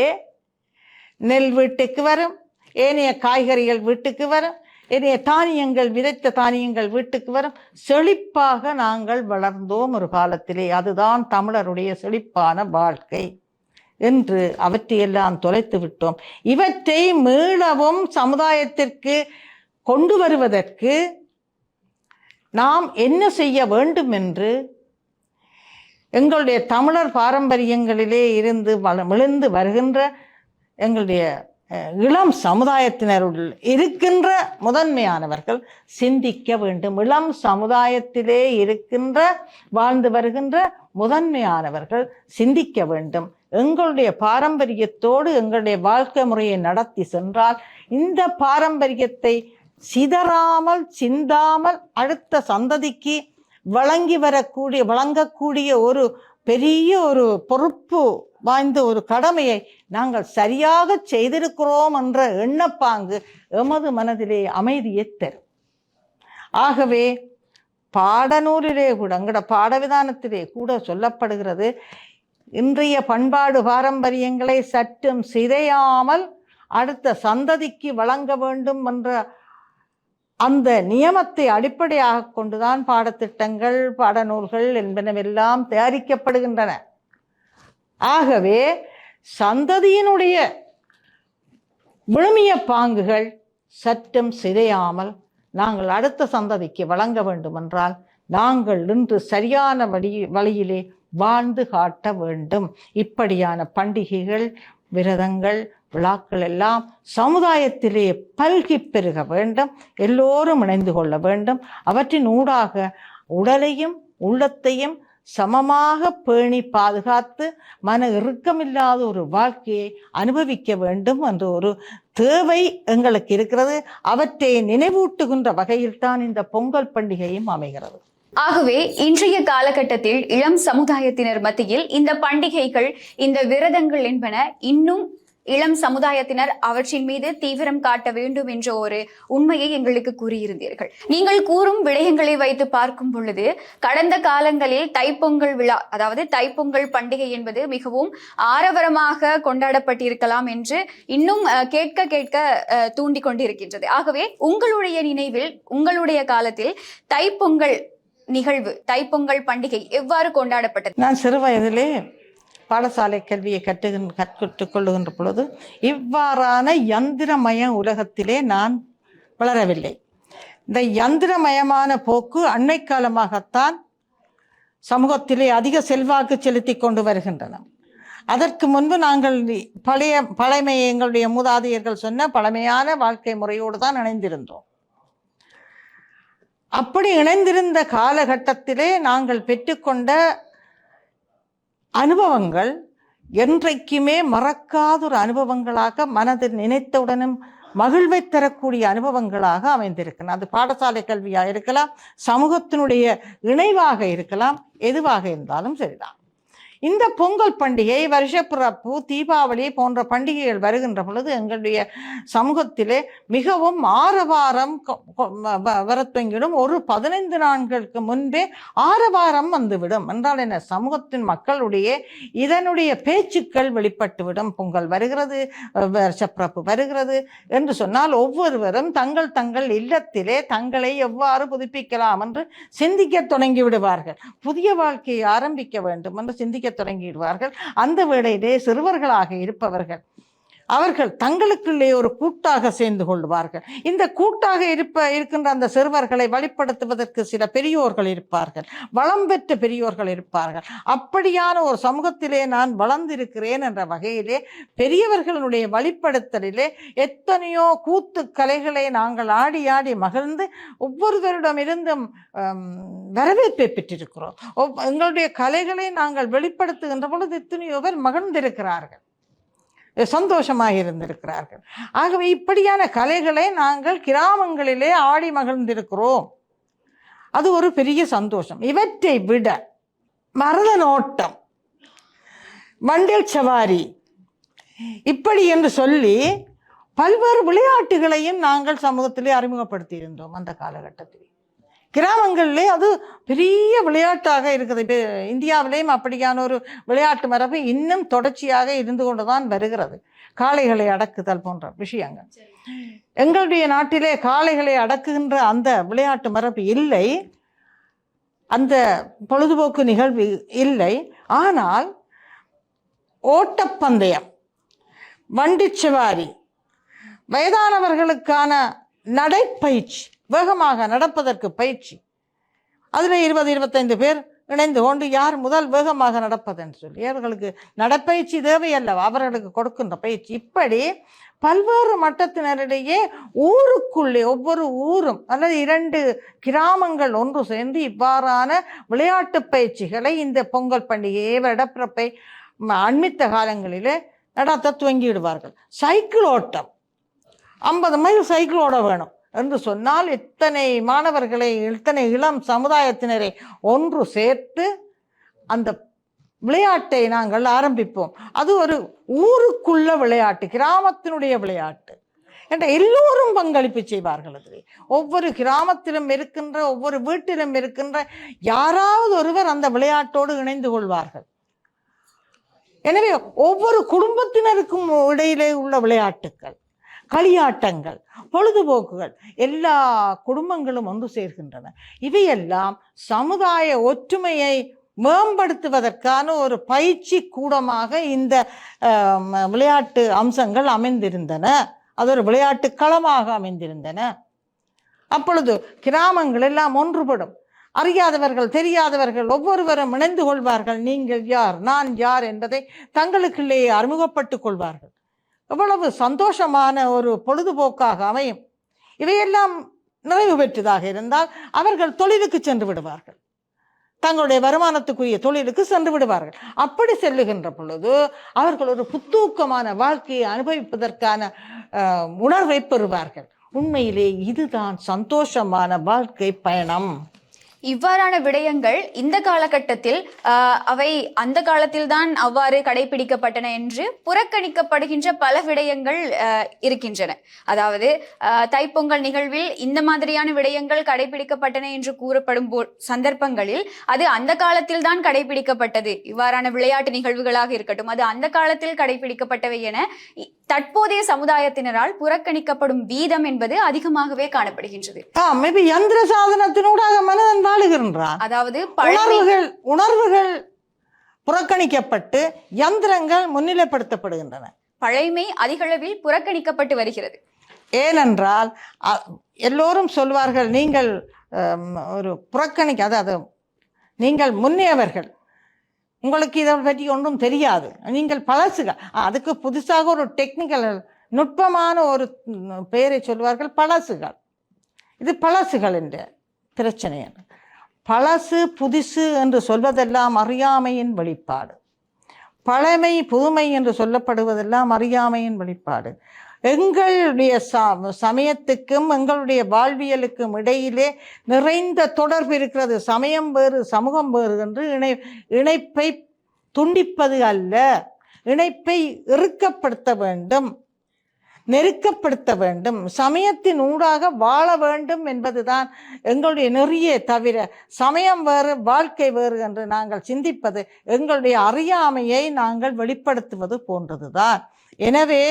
நெல் வீட்டுக்கு வரும், ஏனைய காய்கறிகள் வீட்டுக்கு வரும், ஏனைய தானியங்கள், விதைத்த தானியங்கள் வீட்டுக்கு வரும். செழிப்பாக நாங்கள் வளர்ந்தோம் ஒரு காலத்திலே. அதுதான் தமிழருடைய செழிப்பான வாழ்க்கை என்று அவற்றையெல்லாம் தொலைத்து விட்டோம். இவற்றை மீளவும் சமுதாயத்திற்கு கொண்டு வருவதற்கு நாம் என்ன செய்ய வேண்டும் என்று எங்களுடைய தமிழர் பாரம்பரியங்களிலே இருந்து விழுந்து வருகின்ற எங்களுடைய இளம் சமுதாயத்தினருள் இருக்கின்ற முதன்மையானவர்கள் சிந்திக்க வேண்டும். இளம் சமுதாயத்திலே இருக்கின்ற வாழ்ந்து வருகின்ற முதன்மையானவர்கள் சிந்திக்க வேண்டும். எங்களுடைய பாரம்பரியத்தோடு எங்களுடைய வாழ்க்கை முறையை நடத்தி சென்றால் இந்த பாரம்பரியத்தை சிதறாமல் சிந்தாமல் அடுத்த சந்ததிக்கு வழங்கக்கூடிய ஒரு பெரிய ஒரு பொறுப்பு வாய்ந்த ஒரு கடமையை நாங்கள் சரியாக செய்திருக்கிறோம் என்ற எண்ணப்பாங்கு எமது மனதிலே அமைதியை தரும். ஆகவே பாடநூலிலே கூட, எங்கட பாடவிதானத்திலே கூட சொல்லப்படுகிறது, இன்றைய பண்பாடு பாரம்பரியங்களை சற்றும் சிதையாமல் அடுத்த சந்ததிக்கு வழங்க வேண்டும் என்ற அந்த நியமத்தை அடிப்படையாக கொண்டுதான் பாடத்திட்டங்கள், பாடநூல்கள் என்பனவெல்லாம் தயாரிக்கப்படுகின்றன. ஆகவே சந்ததியினுடைய விழுமிய பாங்குகள் சற்றும் சிதையாமல் நாங்கள் அடுத்த சந்ததிக்கு வழங்க வேண்டும் என்றால் நாங்கள் இன்று சரியான வழியிலே வாழ்ந்து காட்ட வேண்டும். இப்படியான பண்டிகைகள், விரதங்கள், விழாக்கள் எல்லாம் சமுதாயத்திலே பல்கி பெருக வேண்டும். எல்லோரும் இணைந்து கொள்ள வேண்டும். அவற்றின் ஊடாக உடலையும் உள்ளத்தையும் சமமாக பேணி பாதுகாத்து மன இறுக்கமில்லாத ஒரு வாழ்க்கையை அனுபவிக்க வேண்டும் என்ற ஒரு தேவை எங்களுக்கு இருக்கிறது. அவற்றை நினைவூட்டுகின்ற வகையில் தான் இந்த பொங்கல் பண்டிகையும் அமைகிறது. ஆகவே இன்றைய காலகட்டத்தில் இளம் சமுதாயத்தினர் மத்தியில் இந்த பண்டிகைகள், இந்த விரதங்கள் என்பன இன்னும் இளம் சமுதாயத்தினர் அவற்றின் மீது தீவிரம் காட்ட வேண்டும் என்ற ஒரு உண்மையை எங்களுக்கு கூறியிருந்தீர்கள். நீங்கள் கூறும் விடயங்களை வைத்து பார்க்கும் பொழுது கடந்த காலங்களில் தைப்பொங்கல் விழா, அதாவது தைப்பொங்கல் பண்டிகை என்பது மிகவும் ஆரவாரமாக கொண்டாடப்பட்டிருக்கலாம் என்று இன்னும் கேட்க கேட்க தூண்டி கொண்டிருக்கின்றது. ஆகவே உங்களுடைய நினைவில், உங்களுடைய காலத்தில் தைப்பொங்கல் நிகழ்வு, தைப்பொங்கல் பண்டிகை எவ்வாறு கொண்டாடப்பட்டது? நான் சிறு வயதிலே பாடசாலை கல்வியை கற்றுக் கொள்ளுகின்ற பொழுது இவ்வாறான யந்திரமய உலகத்திலே நான் வளரவில்லை. இந்த யந்திரமயமான போக்கு அண்மை காலமாகத்தான் சமூகத்திலே அதிக செல்வாக்கு செலுத்தி கொண்டு வருகின்றன. அதற்கு முன்பு நாங்கள் பழமை எங்களுடைய மூதாதையர்கள் சொன்ன பழமையான வாழ்க்கை முறையோடு தான் இணைந்திருந்தோம். அப்படி இணைந்திருந்த காலகட்டத்திலே நாங்கள் பெற்றுக்கொண்ட அனுபவங்கள் என்றைக்குமே மறக்காத ஒரு அனுபவங்களாக, மனதில் நினைத்தவுடனும் மகிழ்வை தரக்கூடிய அனுபவங்களாக அமைந்திருக்கலாம். அது பாடசாலை கல்வியாக இருக்கலாம், சமூகத்தினுடைய இணைவாக இருக்கலாம், எதுவாக இருந்தாலும் சரிதான். இந்த பொங்கல் பண்டிகை, வருஷப்பிறப்பு, தீபாவளி போன்ற பண்டிகைகள் வருகின்ற பொழுது எங்களுடைய சமூகத்திலே மிகவும் ஆரவாரம் வரத்தொங்கிடும். ஒரு 15 நாட்களுக்கு முன்பே ஆரவாரம் வந்துவிடும். என்றால் என்ன, சமூகத்தின் மக்களுடைய இதனுடைய பேச்சுக்கள் வெளிப்பட்டுவிடும். பொங்கல் வருகிறது, வருஷப்பிறப்பு வருகிறது என்று சொன்னால் ஒவ்வொருவரும் தங்கள் தங்கள் இல்லத்திலே தங்களை எவ்வாறு புதுப்பிக்கலாம் என்று சிந்திக்க தொடங்கி விடுவார்கள். புதிய வாழ்க்கையை ஆரம்பிக்க வேண்டும் என்று சிந்திக்க தொடங்கிடுவார்கள். அந்த வேளையிலே சிறுவர்களாக இருப்பவர்கள் அவர்கள் தங்களுக்குள்ளே ஒரு கூட்டாக சேர்ந்து கொள்வார்கள். இந்த கூட்டாக இருக்கின்ற அந்த சிறுவர்களை வழிப்படுத்துவதற்கு சில பெரியோர்கள் இருப்பார்கள், வளம் பெற்ற பெரியோர்கள் இருப்பார்கள். அப்படியான ஒரு சமூகத்திலே நான் வளர்ந்திருக்கிறேன் என்ற வகையிலே பெரியவர்களுடைய வழிப்படுத்தலிலே எத்தனையோ கூத்து கலைகளை நாங்கள் ஆடி ஆடி மகிழ்ந்து ஒவ்வொருவரிடமிருந்தும் வரவேற்பை பெற்றிருக்கிறோம். எங்களுடைய கலைகளை நாங்கள் வெளிப்படுத்துகின்ற பொழுது எத்தனையோ பேர் மகிழ்ந்திருக்கிறார்கள், சந்தோஷமாக இருந்திருக்கிறார்கள். ஆகவே இப்படியான கலைகளை நாங்கள் கிராமங்களிலே ஆடி மகிழ்ந்திருக்கிறோம். அது ஒரு பெரிய சந்தோஷம். இவற்றை விட மருதனோட்டம், வண்டில் சவாரி இப்படி என்று சொல்லி பல்வேறு விளையாட்டுகளையும் நாங்கள் சமூகத்திலே அறிமுகப்படுத்தி இருந்தோம். அந்த காலகட்டத்தில் கிராமங்களிலே அது பெரிய விளையாட்டாக இருக்குது. இந்தியாவிலேயும் அப்படியான ஒரு விளையாட்டு மரபு இன்னும் தொடர்ச்சியாக இருந்து கொண்டுதான் வருகிறது. காளைகளை அடக்குதல் போன்ற விஷயங்கள் எங்களுடைய நாட்டிலே காளைகளை அடக்குகின்ற அந்த விளையாட்டு மரபு இல்லை, அந்த பொழுதுபோக்கு நிகழ்வு இல்லை. ஆனால் ஓட்டப்பந்தயம், வண்டிச்சவாரி, வயதானவர்களுக்கான நடைப்பயிற்சி, வேகமாக நடப்பதற்கு பயிற்சி, அதில் 20-25 பேர் இணைந்து கொண்டு யார் முதல் வேகமாக நடப்பதுன்னு சொல்லி அவர்களுக்கு நடைப்பயிற்சி தேவையல்லவா, அவர்களுக்கு கொடுக்கின்ற பயிற்சி. இப்படி பல்வேறு மட்டத்தினரிடையே ஊருக்குள்ளே ஒவ்வொரு ஊரும் அல்லது 2 கிராமங்கள் ஒன்று சேர்ந்து இவ்வாறான விளையாட்டு பயிற்சிகளை இந்த பொங்கல் பண்டிகையை வருடப்பிறப்பை அண்மித்த காலங்களிலே நடத்த துவங்கிவிடுவார்கள். சைக்கிள் ஓட்டம், 50 மைல் சைக்கிள் ஓட வேணும் என்று சொன்னால் இத்தனை மாணவர்களை, இத்தனை இளம் சமுதாயத்தினரை ஒன்று சேர்த்து அந்த விளையாட்டை நாங்கள் ஆரம்பிப்போம். அது ஒரு ஊருக்குள்ள விளையாட்டு, கிராமத்தினுடைய விளையாட்டு என்ற எல்லோரும் பங்களிப்பு செய்வார்கள். அதில் ஒவ்வொரு கிராமத்திலும் இருக்கின்ற, ஒவ்வொரு வீட்டிலும் இருக்கின்ற யாராவது ஒருவர் அந்த விளையாட்டோடு இணைந்து கொள்வார்கள். எனவே ஒவ்வொரு குடும்பத்தினருக்கும் இடையிலே உள்ள விளையாட்டுக்கள், களியாட்டங்கள், பொழுதுபோக்குகள் எல்லா குடும்பங்களும் ஒன்று சேர்கின்றன. இவையெல்லாம் சமுதாய ஒற்றுமையை மேம்படுத்துவதற்கான ஒரு பயிற்சி கூடமாக இந்த விளையாட்டு அம்சங்கள் அமைந்திருந்தன. அது ஒரு விளையாட்டு களமாக அமைந்திருந்தன. அப்பொழுது கிராமங்கள் எல்லாம் ஒன்றுபடும். அறியாதவர்கள், தெரியாதவர்கள் ஒவ்வொருவரும் இணைந்து கொள்வார்கள். நீங்கள் யார், நான் யார் என்பதை தங்களுக்குள்ளேயே அறிமுகப்பட்டுக் கொள்வார்கள். எவ்வளவு சந்தோஷமான ஒரு பொழுதுபோக்காக அமையும். இவையெல்லாம் நிறைவு பெற்றதாக இருந்தால் அவர்கள் தொழிலுக்கு சென்று விடுவார்கள், தங்களுடைய வருமானத்துக்குரிய தொழிலுக்கு சென்று விடுவார்கள். அப்படி செல்லுகின்ற பொழுது அவர்கள் ஒரு புத்தூக்கமான வாழ்க்கையை அனுபவிப்பதற்கான உணர்வை பெறுவார்கள். உண்மையிலே இதுதான் சந்தோஷமான வாழ்க்கை பயணம். இவ்வாறான விடயங்கள் இந்த காலகட்டத்தில் அவை அந்த காலத்தில்தான் அவ்வாறு கடைபிடிக்கப்பட்டன என்று புறக்கணிக்கப்படுகின்ற பல விடயங்கள் இருக்கின்றன. அதாவது தைப்பொங்கல் நிகழ்வில் இந்த மாதிரியான விடயங்கள் கடைபிடிக்கப்பட்டன என்று கூறப்படும் சந்தர்ப்பங்களில் அது அந்த காலத்தில் தான் கடைபிடிக்கப்பட்டது, இவ்வாறான விளையாட்டு நிகழ்வுகளாக இருக்கட்டும் அது அந்த காலத்தில் கடைபிடிக்கப்பட்டவை என தற்போதைய சமுதாயத்தினரால் புறக்கணிக்கப்படும் வீதம் என்பது அதிகமாகவே காணப்படுகின்றது. யந்திர சாதனத்தினூடாக மனிதன் வாழுகின்றான். அதாவது உணர்வுகள் புறக்கணிக்கப்பட்டு யந்திரங்கள் முன்னிலைப்படுத்தப்படுகின்றன. பழைமை அதிகளவில் புறக்கணிக்கப்பட்டு வருகிறது. ஏனென்றால் எல்லோரும் சொல்வார்கள், நீங்கள் ஒரு அதாவது நீங்கள் முன்னியவர்கள், உங்களுக்கு இதை பற்றி ஒன்றும் தெரியாது, நீங்கள் பழசுகள். அதுக்கு புதுசாக ஒரு டெக்னிக்கல் நுட்பமான ஒரு பெயரை சொல்வார்கள், பழசுகள். இது பழசுகள் என்ற பிரச்சனை. பழசு புதுசு என்று சொல்வதெல்லாம் அறியாமையின் வெளிப்பாடு. பழமை புதுமை என்று சொல்லப்படுவதெல்லாம் அறியாமையின் வெளிப்பாடு. எங்களுடைய சமயத்துக்கும் எங்களுடைய வாழ்வியலுக்கும் இடையிலே நிறைந்த தொடர்பு இருக்கிறது. சமயம் வேறு சமூகம் வேறு என்று இணைப்பை துண்டிப்பது அல்ல, இணைப்பை இறுக்கப்படுத்த வேண்டும், நெருக்கப்படுத்த வேண்டும், சமயத்தின் ஊடாக வாழ வேண்டும் என்பதுதான் எங்களுடைய நெறியே தவிர சமயம் வேறு வாழ்க்கை வேறு என்று நாங்கள் சிந்திப்பது எங்களுடைய அறியாமையை நாங்கள் வெளிப்படுத்துவது போன்றதுதான். எனவே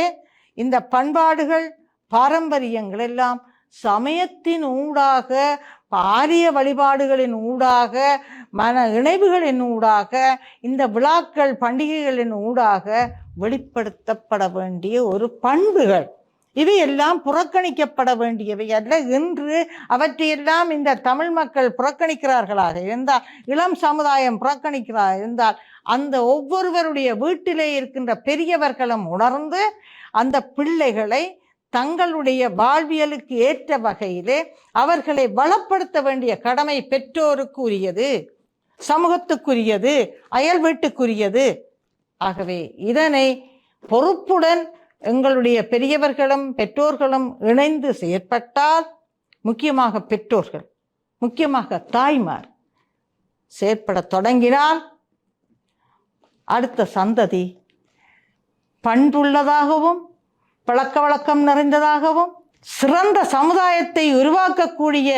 இந்த பண்பாடுகள் பாரம்பரியங்கள் எல்லாம் சமயத்தின் ஊடாக, பாரிய வழிபாடுகளின் ஊடாக, மன இணைவுகளின் ஊடாக, இந்த விழாக்கள் பண்டிகைகளின் ஊடாக வெளிப்படுத்தப்பட வேண்டிய ஒரு பண்புகள். இவையெல்லாம் புறக்கணிக்கப்பட வேண்டியவை அல்ல. இன்று அவற்றையெல்லாம் இந்த தமிழ் மக்கள் புறக்கணிக்கிறார்களாக இருந்தால், இளம் சமுதாயம் புறக்கணிக்கிறார் இருந்தால், அந்த ஒவ்வொருவருடைய வீட்டிலே இருக்கின்ற பெரியவர்களும் உணர்ந்து அந்த பிள்ளைகளை தங்களுடைய வாழ்வியலுக்கு ஏற்ற வகையிலே அவர்களை வளப்படுத்த வேண்டிய கடமை பெற்றோருக்கு உரியது, சமூகத்துக்குரியது, அயல் வீட்டுக்குரியது. ஆகவே இதனை பொறுப்புடன் எங்களுடைய பெரியவர்களும் பெற்றோர்களும் இணைந்து செயற்பட்டால், முக்கியமாக பெற்றோர்கள், முக்கியமாக தாய்மார் செயற்பட தொடங்கினால், அடுத்த சந்ததி பண்புள்ளதாகவும் பழக்க வழக்கம் நிறைந்ததாகவும் சிறந்த சமுதாயத்தை உருவாக்கக்கூடிய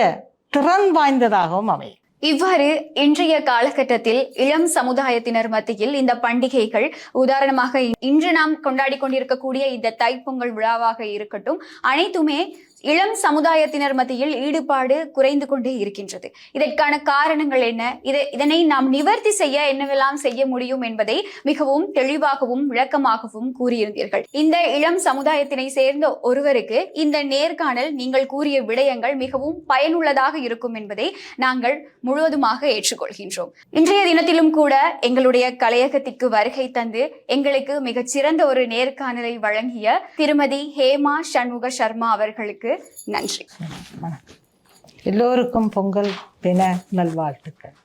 திறன் வாய்ந்ததாகவும் அமையும். இவ்வாறு இன்றைய காலகட்டத்தில் இளம் சமுதாயத்தினர் மத்தியில் இந்த பண்டிகைகள், உதாரணமாக இன்று நாம் கொண்டாடி கொண்டிருக்கக்கூடிய இந்த தைப்பொங்கல் விழாவாக இருக்கட்டும், அனைத்துமே இளம் சமுதாயத்தினர் மத்தியில் ஈடுபாடு குறைந்து கொண்டே இருக்கின்றது. இதற்கான காரணங்கள் என்ன, இதனை நாம் நிவர்த்தி செய்ய என்னவெல்லாம் செய்ய முடியும் என்பதை மிகவும் தெளிவாகவும் விளக்கமாகவும் கூறியிருந்தீர்கள். இந்த இளம் சமுதாயத்தினை சேர்ந்த ஒருவருக்கு இந்த நேர்காணல் நீங்கள் கூறிய விடயங்கள் மிகவும் பயனுள்ளதாக இருக்கும் என்பதை நாங்கள் முழுவதுமாக ஏற்றுக்கொள்கின்றோம். இன்றைய தினத்திலும் கூட எங்களுடைய கலையகத்திற்கு வருகை தந்து எங்களுக்கு மிகச்சிறந்த ஒரு நேர்காணலை வழங்கிய திருமதி ஹேமா சண்முக சர்மா அவர்களுக்கு நன்றி. எல்லோருக்கும் பொங்கல் தின நல்வாழ்த்துக்கள்.